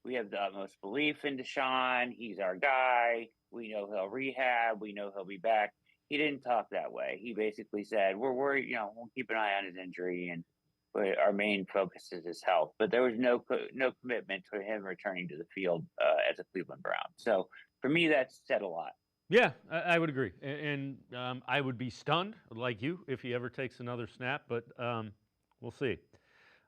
we have the utmost belief in Deshaun. He's our guy. We know he'll rehab. We know he'll be back. He didn't talk that way. He basically said, we're worried, you know, we'll keep an eye on his injury, but our main focus is his health. But there was no commitment to him returning to the field as a Cleveland Brown. So for me, that said a lot. Yeah, I would agree. And I would be stunned, like you, if he ever takes another snap, but we'll see.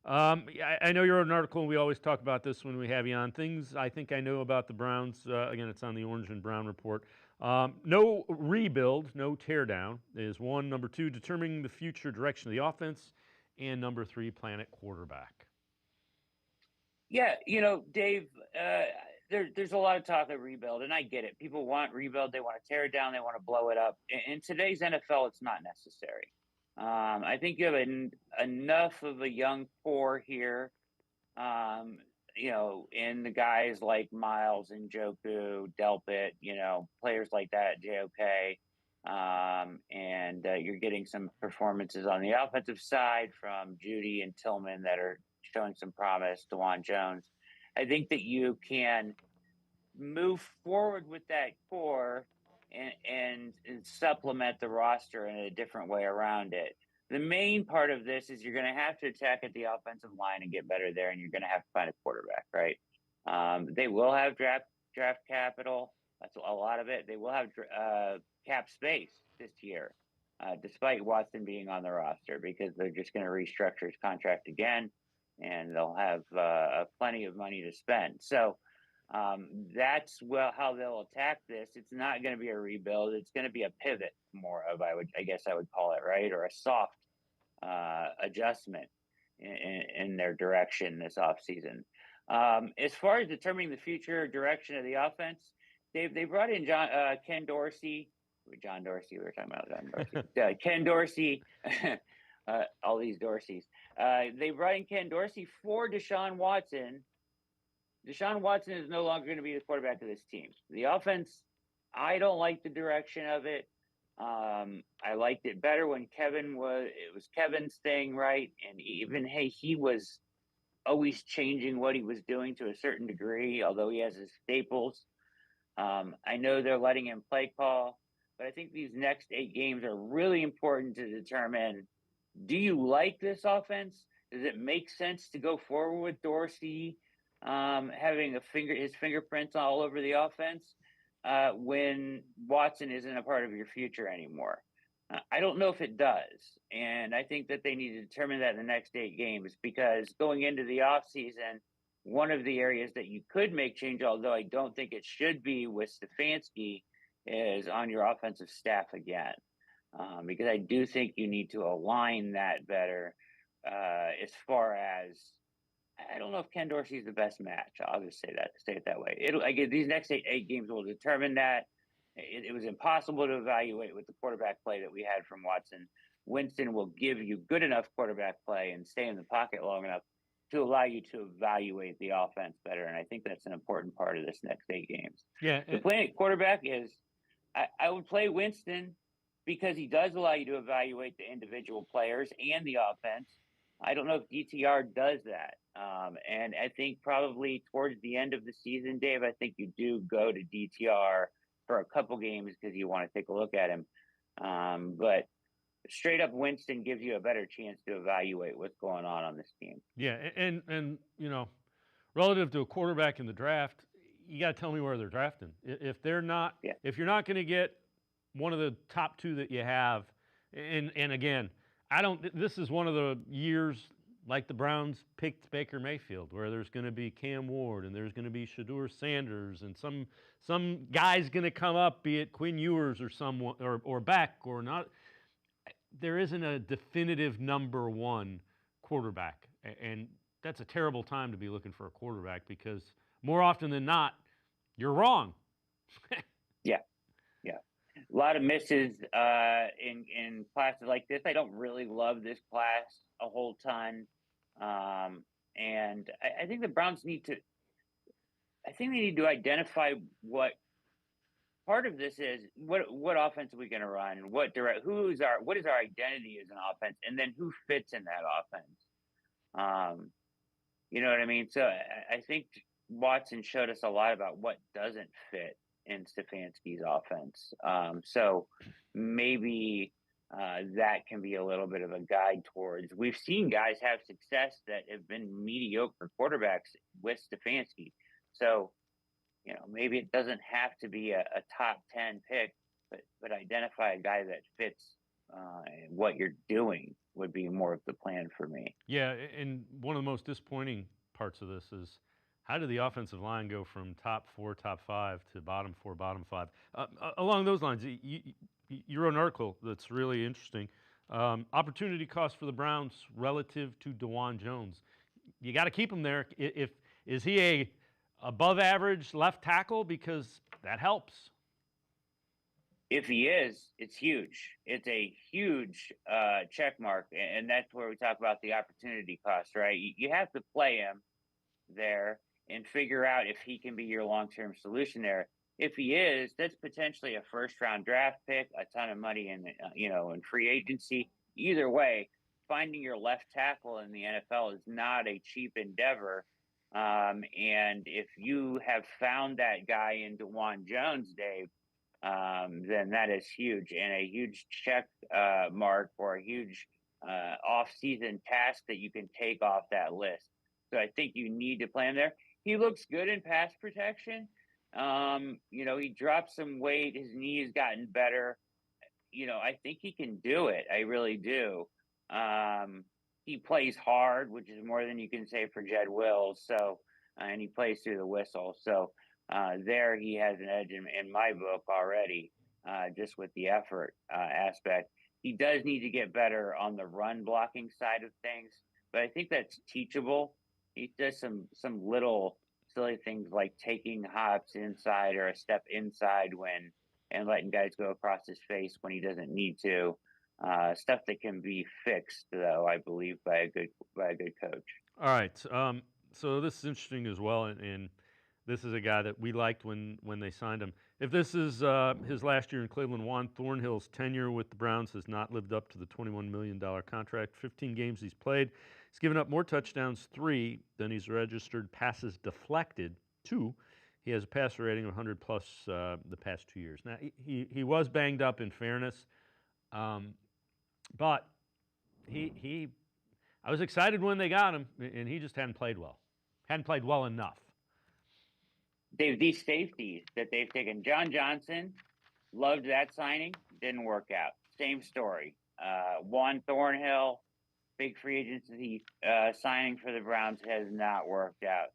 I know you wrote an article, and we always talk about this when we have you on. Things I think I know about the Browns. Again, it's on the Orange and Brown Report. No rebuild, no teardown is one. Number two, determining the future direction of the offense. And number three, plan at quarterback. Yeah, you know, Dave, there's a lot of talk of rebuild, and I get it. People want rebuild. They want to tear it down. They want to blow it up. In today's NFL, it's not necessary. I think you have enough of a young core here, you know, in the guys like Miles and Njoku, Delpit, you know, players like that, JOK. And you're getting some performances on the offensive side from Judy and Tillman that are showing some promise, DeJuan Jones. I think that you can move forward with that core and supplement the roster in a different way around it. The main part of this is you're going to have to attack at the offensive line and get better there, and you're going to have to find a quarterback, right? They will have draft capital. That's a lot of it. They will have cap space this year, despite Watson being on the roster, because they're just going to restructure his contract again, and they'll have plenty of money to spend. So that's how they'll attack this. It's not going to be a rebuild. It's going to be a pivot more of, I guess I would call it, right? Or a soft adjustment in their direction this offseason. As far as determining the future direction of the offense, they brought in Ken Dorsey. John Dorsey, we were talking about John Dorsey. Ken Dorsey, all these Dorseys. They brought in Ken Dorsey for Deshaun Watson. Deshaun Watson is no longer going to be the quarterback of this team. The offense, I don't like the direction of it. I liked it better when it was Kevin's thing, right? And even, he was always changing what he was doing to a certain degree, although he has his staples. I know they're letting him play call, but I think these next 8 games are really important to determine, do you like this offense? Does it make sense to go forward with Dorsey having his fingerprints all over the offense when Watson isn't a part of your future anymore? I don't know if it does. And I think that they need to determine that in the next 8 games, because going into the offseason, one of the areas that you could make change, although I don't think it should be with Stefanski, is on your offensive staff again. Because I do think you need to align that better as far as, I don't know if Ken Dorsey is the best match. I'll just say it that way. These next 8 games will determine that. It was impossible to evaluate with the quarterback play that we had from Watson. Winston will give you good enough quarterback play and stay in the pocket long enough to allow you to evaluate the offense better. And I think that's an important part of this next 8 games. Yeah. The play at quarterback is, I would play Winston because he does allow you to evaluate the individual players and the offense. I don't know if DTR does that. And I think probably towards the end of the season, Dave, I think you do go to DTR for a couple games because you want to take a look at him. But straight up Winston gives you a better chance to evaluate what's going on this team. Yeah, and you know, relative to a quarterback in the draft, you got to tell me where they're drafting. If they're not, Yeah. if you're not going to get one of the top two that you have, and again, I don't. This is one of the years like the Browns picked Baker Mayfield, where there's going to be Cam Ward and there's going to be Shedeur Sanders and some guy's going to come up, be it Quinn Ewers or someone or Beck or not. There isn't a definitive number one quarterback, and that's a terrible time to be looking for a quarterback because more often than not, you're wrong. Yeah. A lot of misses in classes like this. I don't really love this class a whole ton. And I think the Browns need to identify what part of this is. What offense are we going to run? What is our identity as an offense? And then who fits in that offense? You know what I mean? So I think Watson showed us a lot about what doesn't fit in Stefanski's offense. So maybe that can be a little bit of a guide towards. We've seen guys have success that have been mediocre quarterbacks with Stefanski. So, maybe it doesn't have to be a top 10 pick, but identify a guy that fits what you're doing would be more of the plan for me. Yeah, and one of the most disappointing parts of this is how did the offensive line go from top 4, top 5 to bottom 4, bottom 5? Along those lines, you wrote an article that's really interesting. Opportunity cost for the Browns relative to DeJuan Jones. You got to keep him there. Is he a above average left tackle? Because that helps. If he is, it's huge. It's a huge check mark, and that's where we talk about the opportunity cost, right? You have to play him there and figure out if he can be your long-term solution there. If he is, that's potentially a first-round draft pick, a ton of money in free agency. Either way, finding your left tackle in the NFL is not a cheap endeavor. And if you have found that guy in DeJuan Jones, Dave, then that is huge and a huge check mark or a huge off-season task that you can take off that list. So I think you need to play him there. He looks good in pass protection. He dropped some weight. His knee has gotten better. I think he can do it. I really do. He plays hard, which is more than you can say for Jed Wills. So, and he plays through the whistle. So there he has an edge in my book already, just with the effort aspect. He does need to get better on the run blocking side of things, but I think that's teachable. He does some little silly things like taking hops inside or a step inside and letting guys go across his face when he doesn't need to. Stuff that can be fixed, though, I believe, by a good coach. All right. So this is interesting as well, and this is a guy that we liked when they signed him. If this is his last year in Cleveland, Juan Thornhill's tenure with the Browns has not lived up to the $21 million contract. 15 games he's played. He's given up more touchdowns, 3, than he's registered passes deflected, 2. He has a passer rating of 100+ the past 2 years. Now, he was banged up, in fairness, but I was excited when they got him, and he just hadn't played well. Hadn't played well enough. These safeties that they've taken, John Johnson, loved that signing, didn't work out. Same story. Juan Thornhill, big free agency signing for the Browns, has not worked out.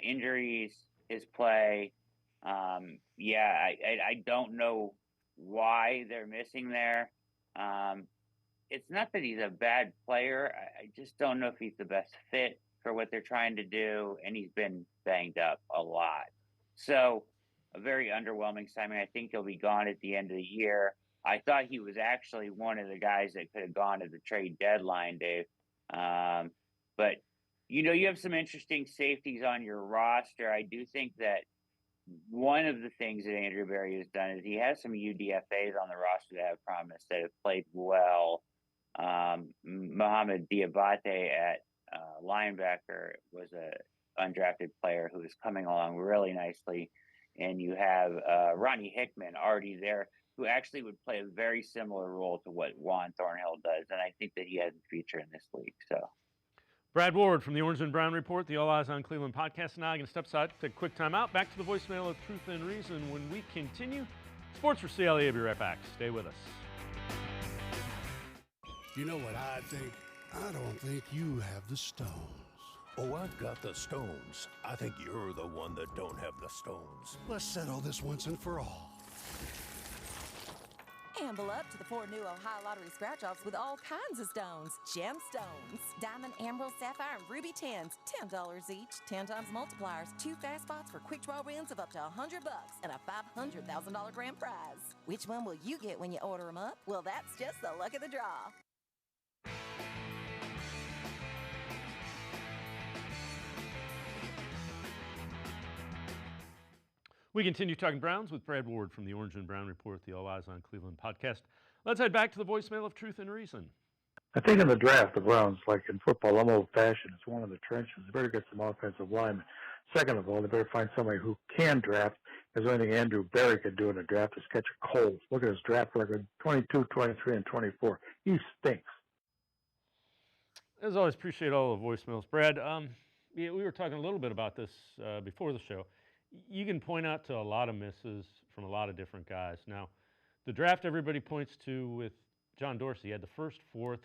Injuries, his play. I don't know why they're missing there. It's not that he's a bad player. I just don't know if he's the best fit for what they're trying to do, and he's been banged up a lot. So a very underwhelming signing. I think he'll be gone at the end of the year. I thought he was actually one of the guys that could have gone to the trade deadline, Dave. But, you have some interesting safeties on your roster. I do think that one of the things that Andrew Berry has done is he has some UDFAs on the roster that have promised, that have played well. Mohamed Diabate at linebacker was a undrafted player who is coming along really nicely. And you have Ronnie Hickman already there, who actually would play a very similar role to what Juan Thornhill does. And I think that he has a future in this league. So, Brad Ward from the Orange and Brown Report, the All Eyes on Cleveland podcast. Now I'm going to step aside, take a quick time out. Back to the voicemail of Truth and Reason when we continue. Sports for CLE will be right back. Stay with us. You know what I think? I don't think you have the stones. Oh, I've got the stones. I think you're the one that don't have the stones. Let's settle this once and for all. Amble up to the 4 new Ohio Lottery scratch-offs with all kinds of stones. Gemstones, diamond, emerald, sapphire, and ruby tins. $10 each, 10 times multipliers, 2 fast spots for quick draw wins of up to $100 and a $500,000 grand prize. Which one will you get when you order them up? Well, that's just the luck of the draw. We continue talking Browns with Brad Ward from the Orange and Brown Report, the All Eyes on Cleveland podcast. Let's head back to the voicemail of Truth and Reason. I think in the draft, the Browns, like in football, I'm old-fashioned. It's one of the trenches. They better get some offensive linemen. Second of all, they better find somebody who can draft. There's only thing Andrew Berry could do in a draft is catch a cold. Look at his draft record, 22, 23, and 24. He stinks. As always, appreciate all the voicemails. Brad, we were talking a little bit about this before the show. You can point out to a lot of misses from a lot of different guys. Now, the draft everybody points to with John Dorsey, he had the first, fourth.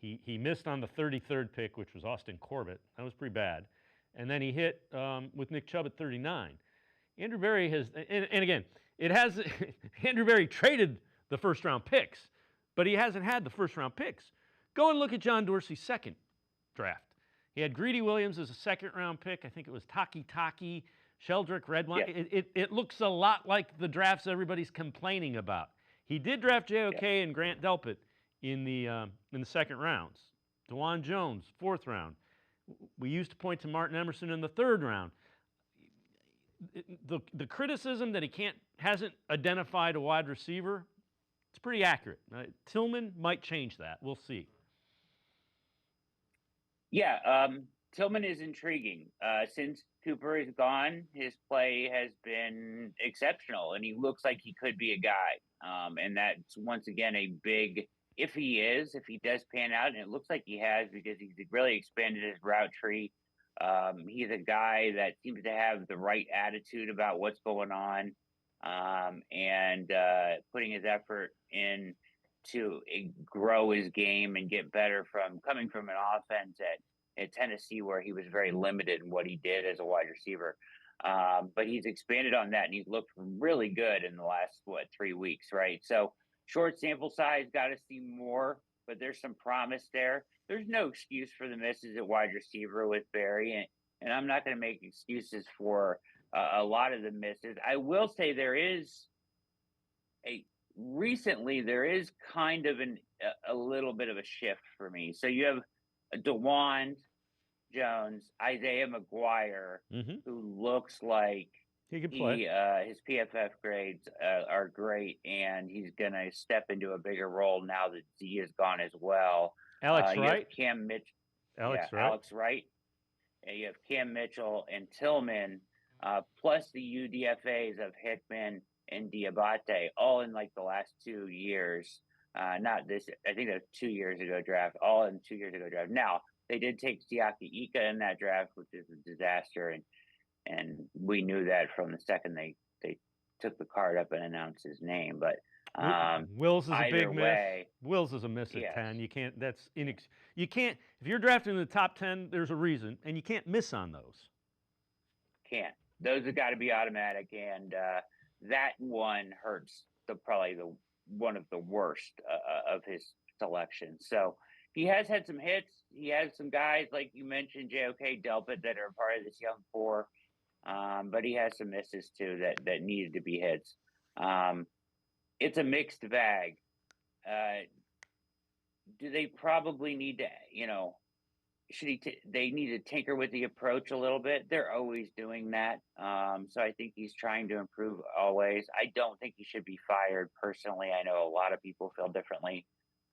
He missed on the 33rd pick, which was Austin Corbett. That was pretty bad. And then he hit with Nick Chubb at 39. Andrew Berry has, and again, it has, Andrew Berry traded the first-round picks, but he hasn't had the first-round picks. Go and look at John Dorsey's second draft. He had Greedy Williams as a second-round pick. I think it was Taki, Sheldrick, Redwine. Yeah. It looks a lot like the drafts everybody's complaining about. He did draft JOK and Grant Delpit in the second rounds. DeJuan Jones, fourth round. We used to point to Martin Emerson in the third round. The criticism that he hasn't identified a wide receiver, it's pretty accurate. Tillman might change that. We'll see. Yeah, Tillman is intriguing. Since Cooper is gone, his play has been exceptional, and he looks like he could be a guy. And that's, once again, a big, if he does pan out, and it looks like he has because he's really expanded his route tree. He's a guy that seems to have the right attitude about what's going on, and putting his effort in to grow his game and get better coming from an offense at Tennessee where he was very limited in what he did as a wide receiver. But he's expanded on that, and he's looked really good in the last, 3 weeks, right? So short sample size, got to see more, but there's some promise there. There's no excuse for the misses at wide receiver with Berry, and I'm not going to make excuses for a lot of the misses. I will say there is kind of a little bit of a shift for me. So you have DeJuan Jones, Isaiah McGuire, who looks like he could play. His PFF grades are great, and he's going to step into a bigger role now that Z is gone as well. Alex Wright, Cam Mitchell, Alex Wright. You have Cam Mitchell and Tillman, plus the UDFAs of Hickman and Diabate, all in like the last 2 years. Not this, I think that was 2 years ago draft, all in 2 years ago draft. Now, they did take Siaki Ika in that draft, which is a disaster, and we knew that from the second they took the card up and announced his name. But Wills is a big miss. Wills is a miss at 10. You can't. You can't. If you're drafting in the top 10, there's a reason, and you can't miss on those. Can't. Those have got to be automatic, and that one hurts probably one of the worst of his selection. So he has had some hits. He has some guys like you mentioned, JOK, Delpit, that are part of this young core. But he has some misses too that needed to be hits. It's a mixed bag. Do they probably need to, they need to tinker with the approach a little bit? They're always doing that. So I think he's trying to improve always. I don't think he should be fired personally. I know a lot of people feel differently.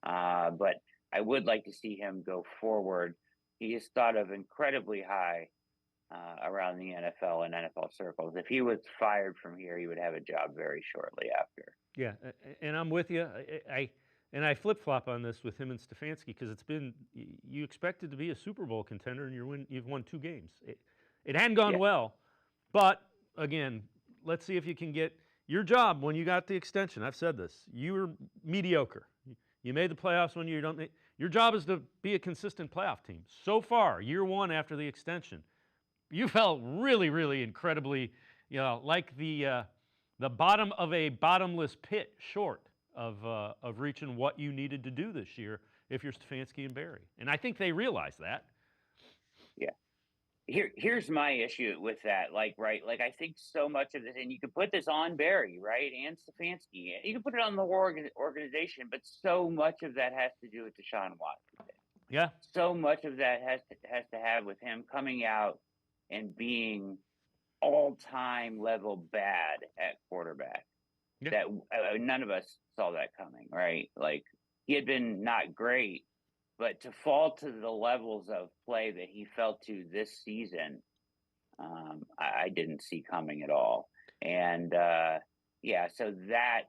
But I would like to see him go forward. He is thought of incredibly high around the NFL and NFL circles. If he was fired from here, he would have a job very shortly after. Yeah, and I'm with you. and I flip-flop on this with him and Stefanski because it's been, you expected to be a Super Bowl contender and you've won 2 games. It hadn't gone well, but again, let's see if you can get your job when you got the extension. I've said this. You were mediocre. You made the playoffs when you don't. Your job is to be a consistent playoff team. So far, year 1 after the extension, you felt really, really incredibly, like the bottom of a bottomless pit, short of reaching what you needed to do this year if you're Stefanski and Barry. And I think they realize that. Yeah. Here's my issue with that. Like I think so much of this, and you can put this on Barry, right, and Stefanski. You can put it on the organization, but so much of that has to do with Deshaun Watson. Yeah. So much of that has to have with him coming out and being all-time level bad at quarterback. Yeah. That none of us saw that coming, right? Like, he had been not great, but to fall to the levels of play that he fell to this season, I didn't see coming at all. And so that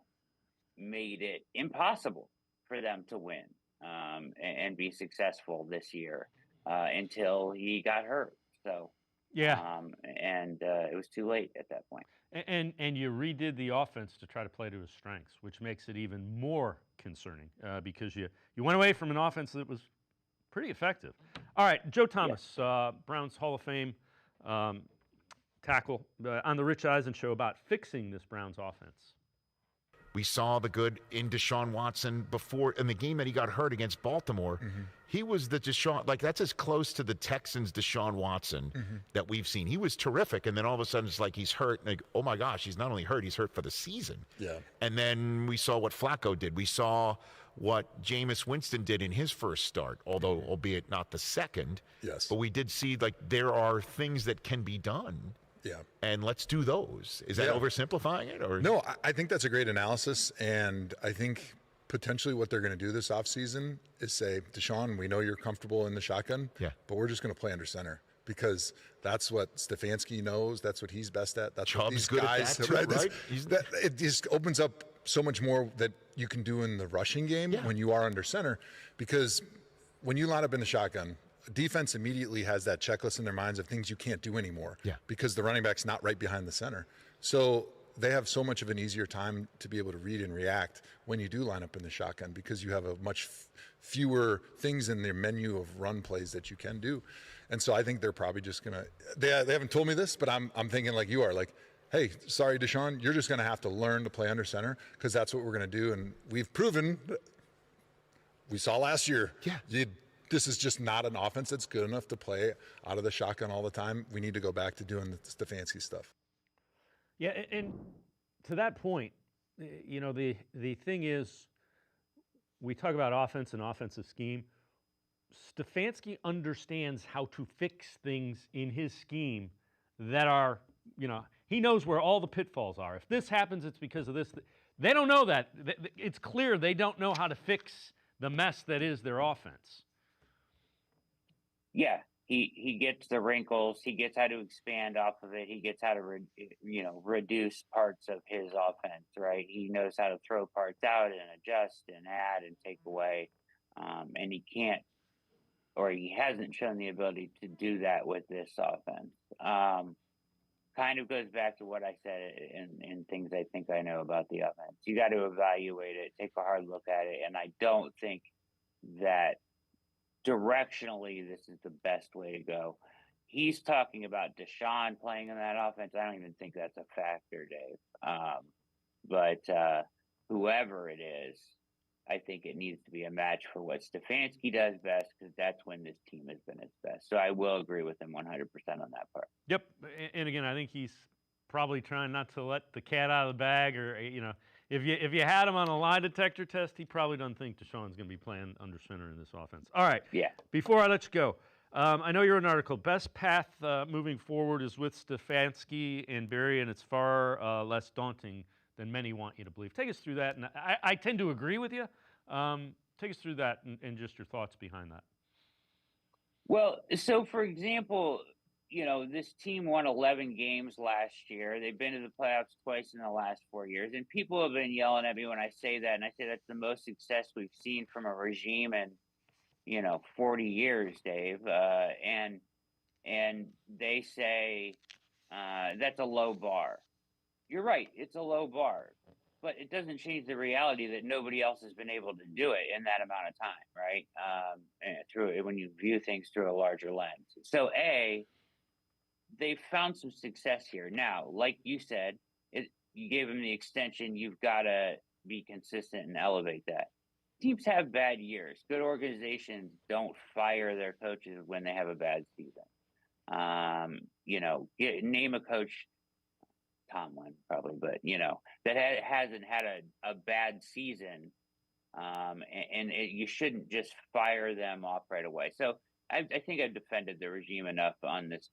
made it impossible for them to win and be successful this year until he got hurt. So it was too late at that point. And you redid the offense to try to play to his strengths, which makes it even more concerning because you went away from an offense that was pretty effective. All right, Joe Thomas, Browns Hall of Fame tackle on the Rich Eisen show about fixing this Browns offense. We saw the good in Deshaun Watson before in the game that he got hurt against Baltimore. Mm-hmm. He was the Deshaun, that's as close to the Texans' Deshaun Watson that we've seen. He was terrific, and then all of a sudden it's like he's hurt. And like, oh my gosh, he's not only hurt, he's hurt for the season. Yeah. And then we saw what Flacco did. We saw what Jameis Winston did in his first start, although albeit not the second. Yes. But we did see there are things that can be done. Yeah. And let's do those. Is that oversimplifying it? Or no, I think that's a great analysis. And I think potentially what they're going to do this offseason is say, Deshaun, we know you're comfortable in the shotgun, but we're just going to play under center because that's what Stefanski knows. That's what he's best at. That's Chubb's what these good guys at that too, right? It just opens up so much more that you can do in the rushing game when you are under center, because when you line up in the shotgun, defense immediately has that checklist in their minds of things you can't do anymore because the running back's not right behind the center. So they have so much of an easier time to be able to read and react when you do line up in the shotgun because you have a much fewer things in their menu of run plays that you can do. And so I think they're probably just going to – they haven't told me this, but I'm thinking like you are, like, hey, sorry, Deshaun, you're just going to have to learn to play under center because that's what we're going to do. And we've proven – we saw last year this is just not an offense that's good enough to play out of the shotgun all the time. We need to go back to doing the Stefanski stuff. Yeah, and to that point, the thing is, we talk about offense and offensive scheme. Stefanski understands how to fix things in his scheme that are, he knows where all the pitfalls are. If this happens, it's because of this. They don't know that. It's clear they don't know how to fix the mess that is their offense. Yeah, he gets the wrinkles. He gets how to expand off of it. He gets how to reduce parts of his offense. Right. He knows how to throw parts out and adjust and add and take away. And he can't, or he hasn't shown the ability to do that with this offense. Kind of goes back to what I said in things I think I know about the offense. You got to evaluate it, take a hard look at it, and I don't think that directionally this is the best way to go. He's talking about Deshaun playing in that offense. I don't even think that's a factor, Dave. But whoever it is, I think it needs to be a match for what Stefanski does best, because that's when this team has been its best. So I will agree with him 100% on that part. Yep. And again, I think he's probably trying not to let the cat out of the bag, or, if you had him on a lie detector test, he probably doesn't think Deshaun's going to be playing under center in this offense. All right. Yeah. Before I let you go, I know you wrote an article. Best path moving forward is with Stefanski and Barry, and it's far less daunting than many want you to believe. Take us through that. And I tend to agree with you. Take us through that and just your thoughts behind that. Well, so for example, this team won 11 games last year. They've been to the playoffs twice in the last 4 years. And people have been yelling at me when I say that. And I say that's the most success we've seen from a regime in, 40 years, Dave. And they say that's a low bar. You're right. It's a low bar. But it doesn't change the reality that nobody else has been able to do it in that amount of time, right? When you view things through a larger lens. So, they've found some success here. Now, like you said, you gave them the extension. You've got to be consistent and elevate that. Teams have bad years. Good organizations don't fire their coaches when they have a bad season. Name a coach, Tomlin probably, but that hasn't had a bad season, you shouldn't just fire them off right away. So I think I've defended the regime enough on this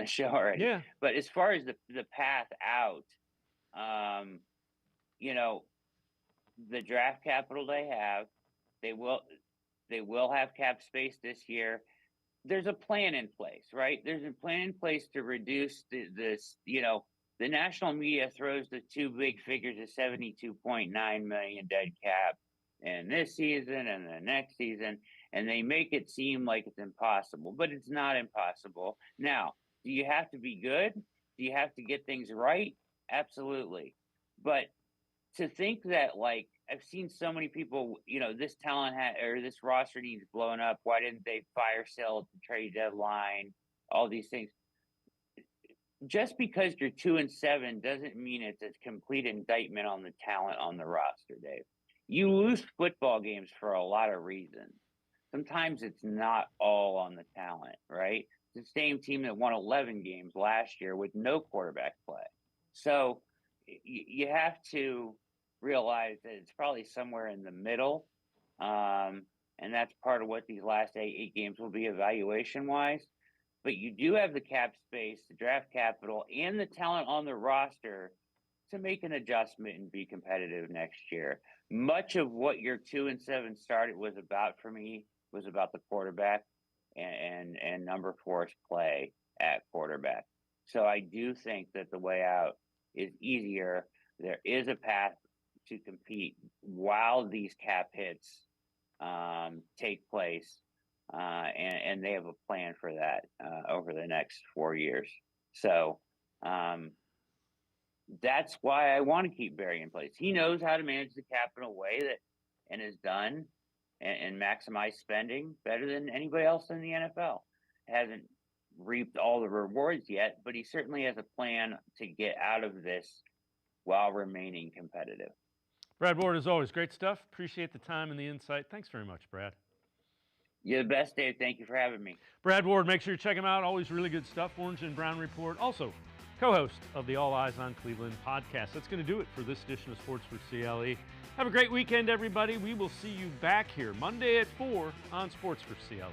show already. Yeah. But as far as the path out, the draft capital they have, they will have cap space this year. There's a plan in place, right? There's a plan in place to reduce this. The national media throws the two big figures of $72.9 million dead cap in this season and the next season, and they make it seem like it's impossible, but it's not impossible. Now, do you have to be good? Do you have to get things right? Absolutely. But to think that, I've seen so many people, this talent or this roster needs blown up. Why didn't they fire sale at the trade deadline? All these things. Just because you're 2-7 doesn't mean it's a complete indictment on the talent on the roster, Dave. You lose football games for a lot of reasons. Sometimes it's not all on the talent, right? It's the same team that won 11 games last year with no quarterback play. So you have to realize that it's probably somewhere in the middle. And that's part of what these last eight games will be evaluation-wise. But you do have the cap space, the draft capital, and the talent on the roster to make an adjustment and be competitive next year. Much of what your 2-7 started was about for me was about the quarterback and number 4's play at quarterback. So I do think that the way out is easier. There is a path to compete while these cap hits take place. And they have a plan for that over the next 4 years. So that's why I want to keep Barry in place. He knows how to manage the cap in a way and has done and maximize spending better than anybody else in the NFL. Hasn't reaped all the rewards yet, but he certainly has a plan to get out of this while remaining competitive. Brad Ward, as always, great stuff. Appreciate the time and the insight. Thanks very much, Brad. You're the best, Dave. Thank you for having me. Brad Ward, make sure you check him out. Always really good stuff. Orange and Brown Report. Also, co-host of the All Eyes on Cleveland podcast. That's going to do it for this edition of Sports for CLE. Have a great weekend, everybody. We will see you back here Monday at 4 on Sports for CLE.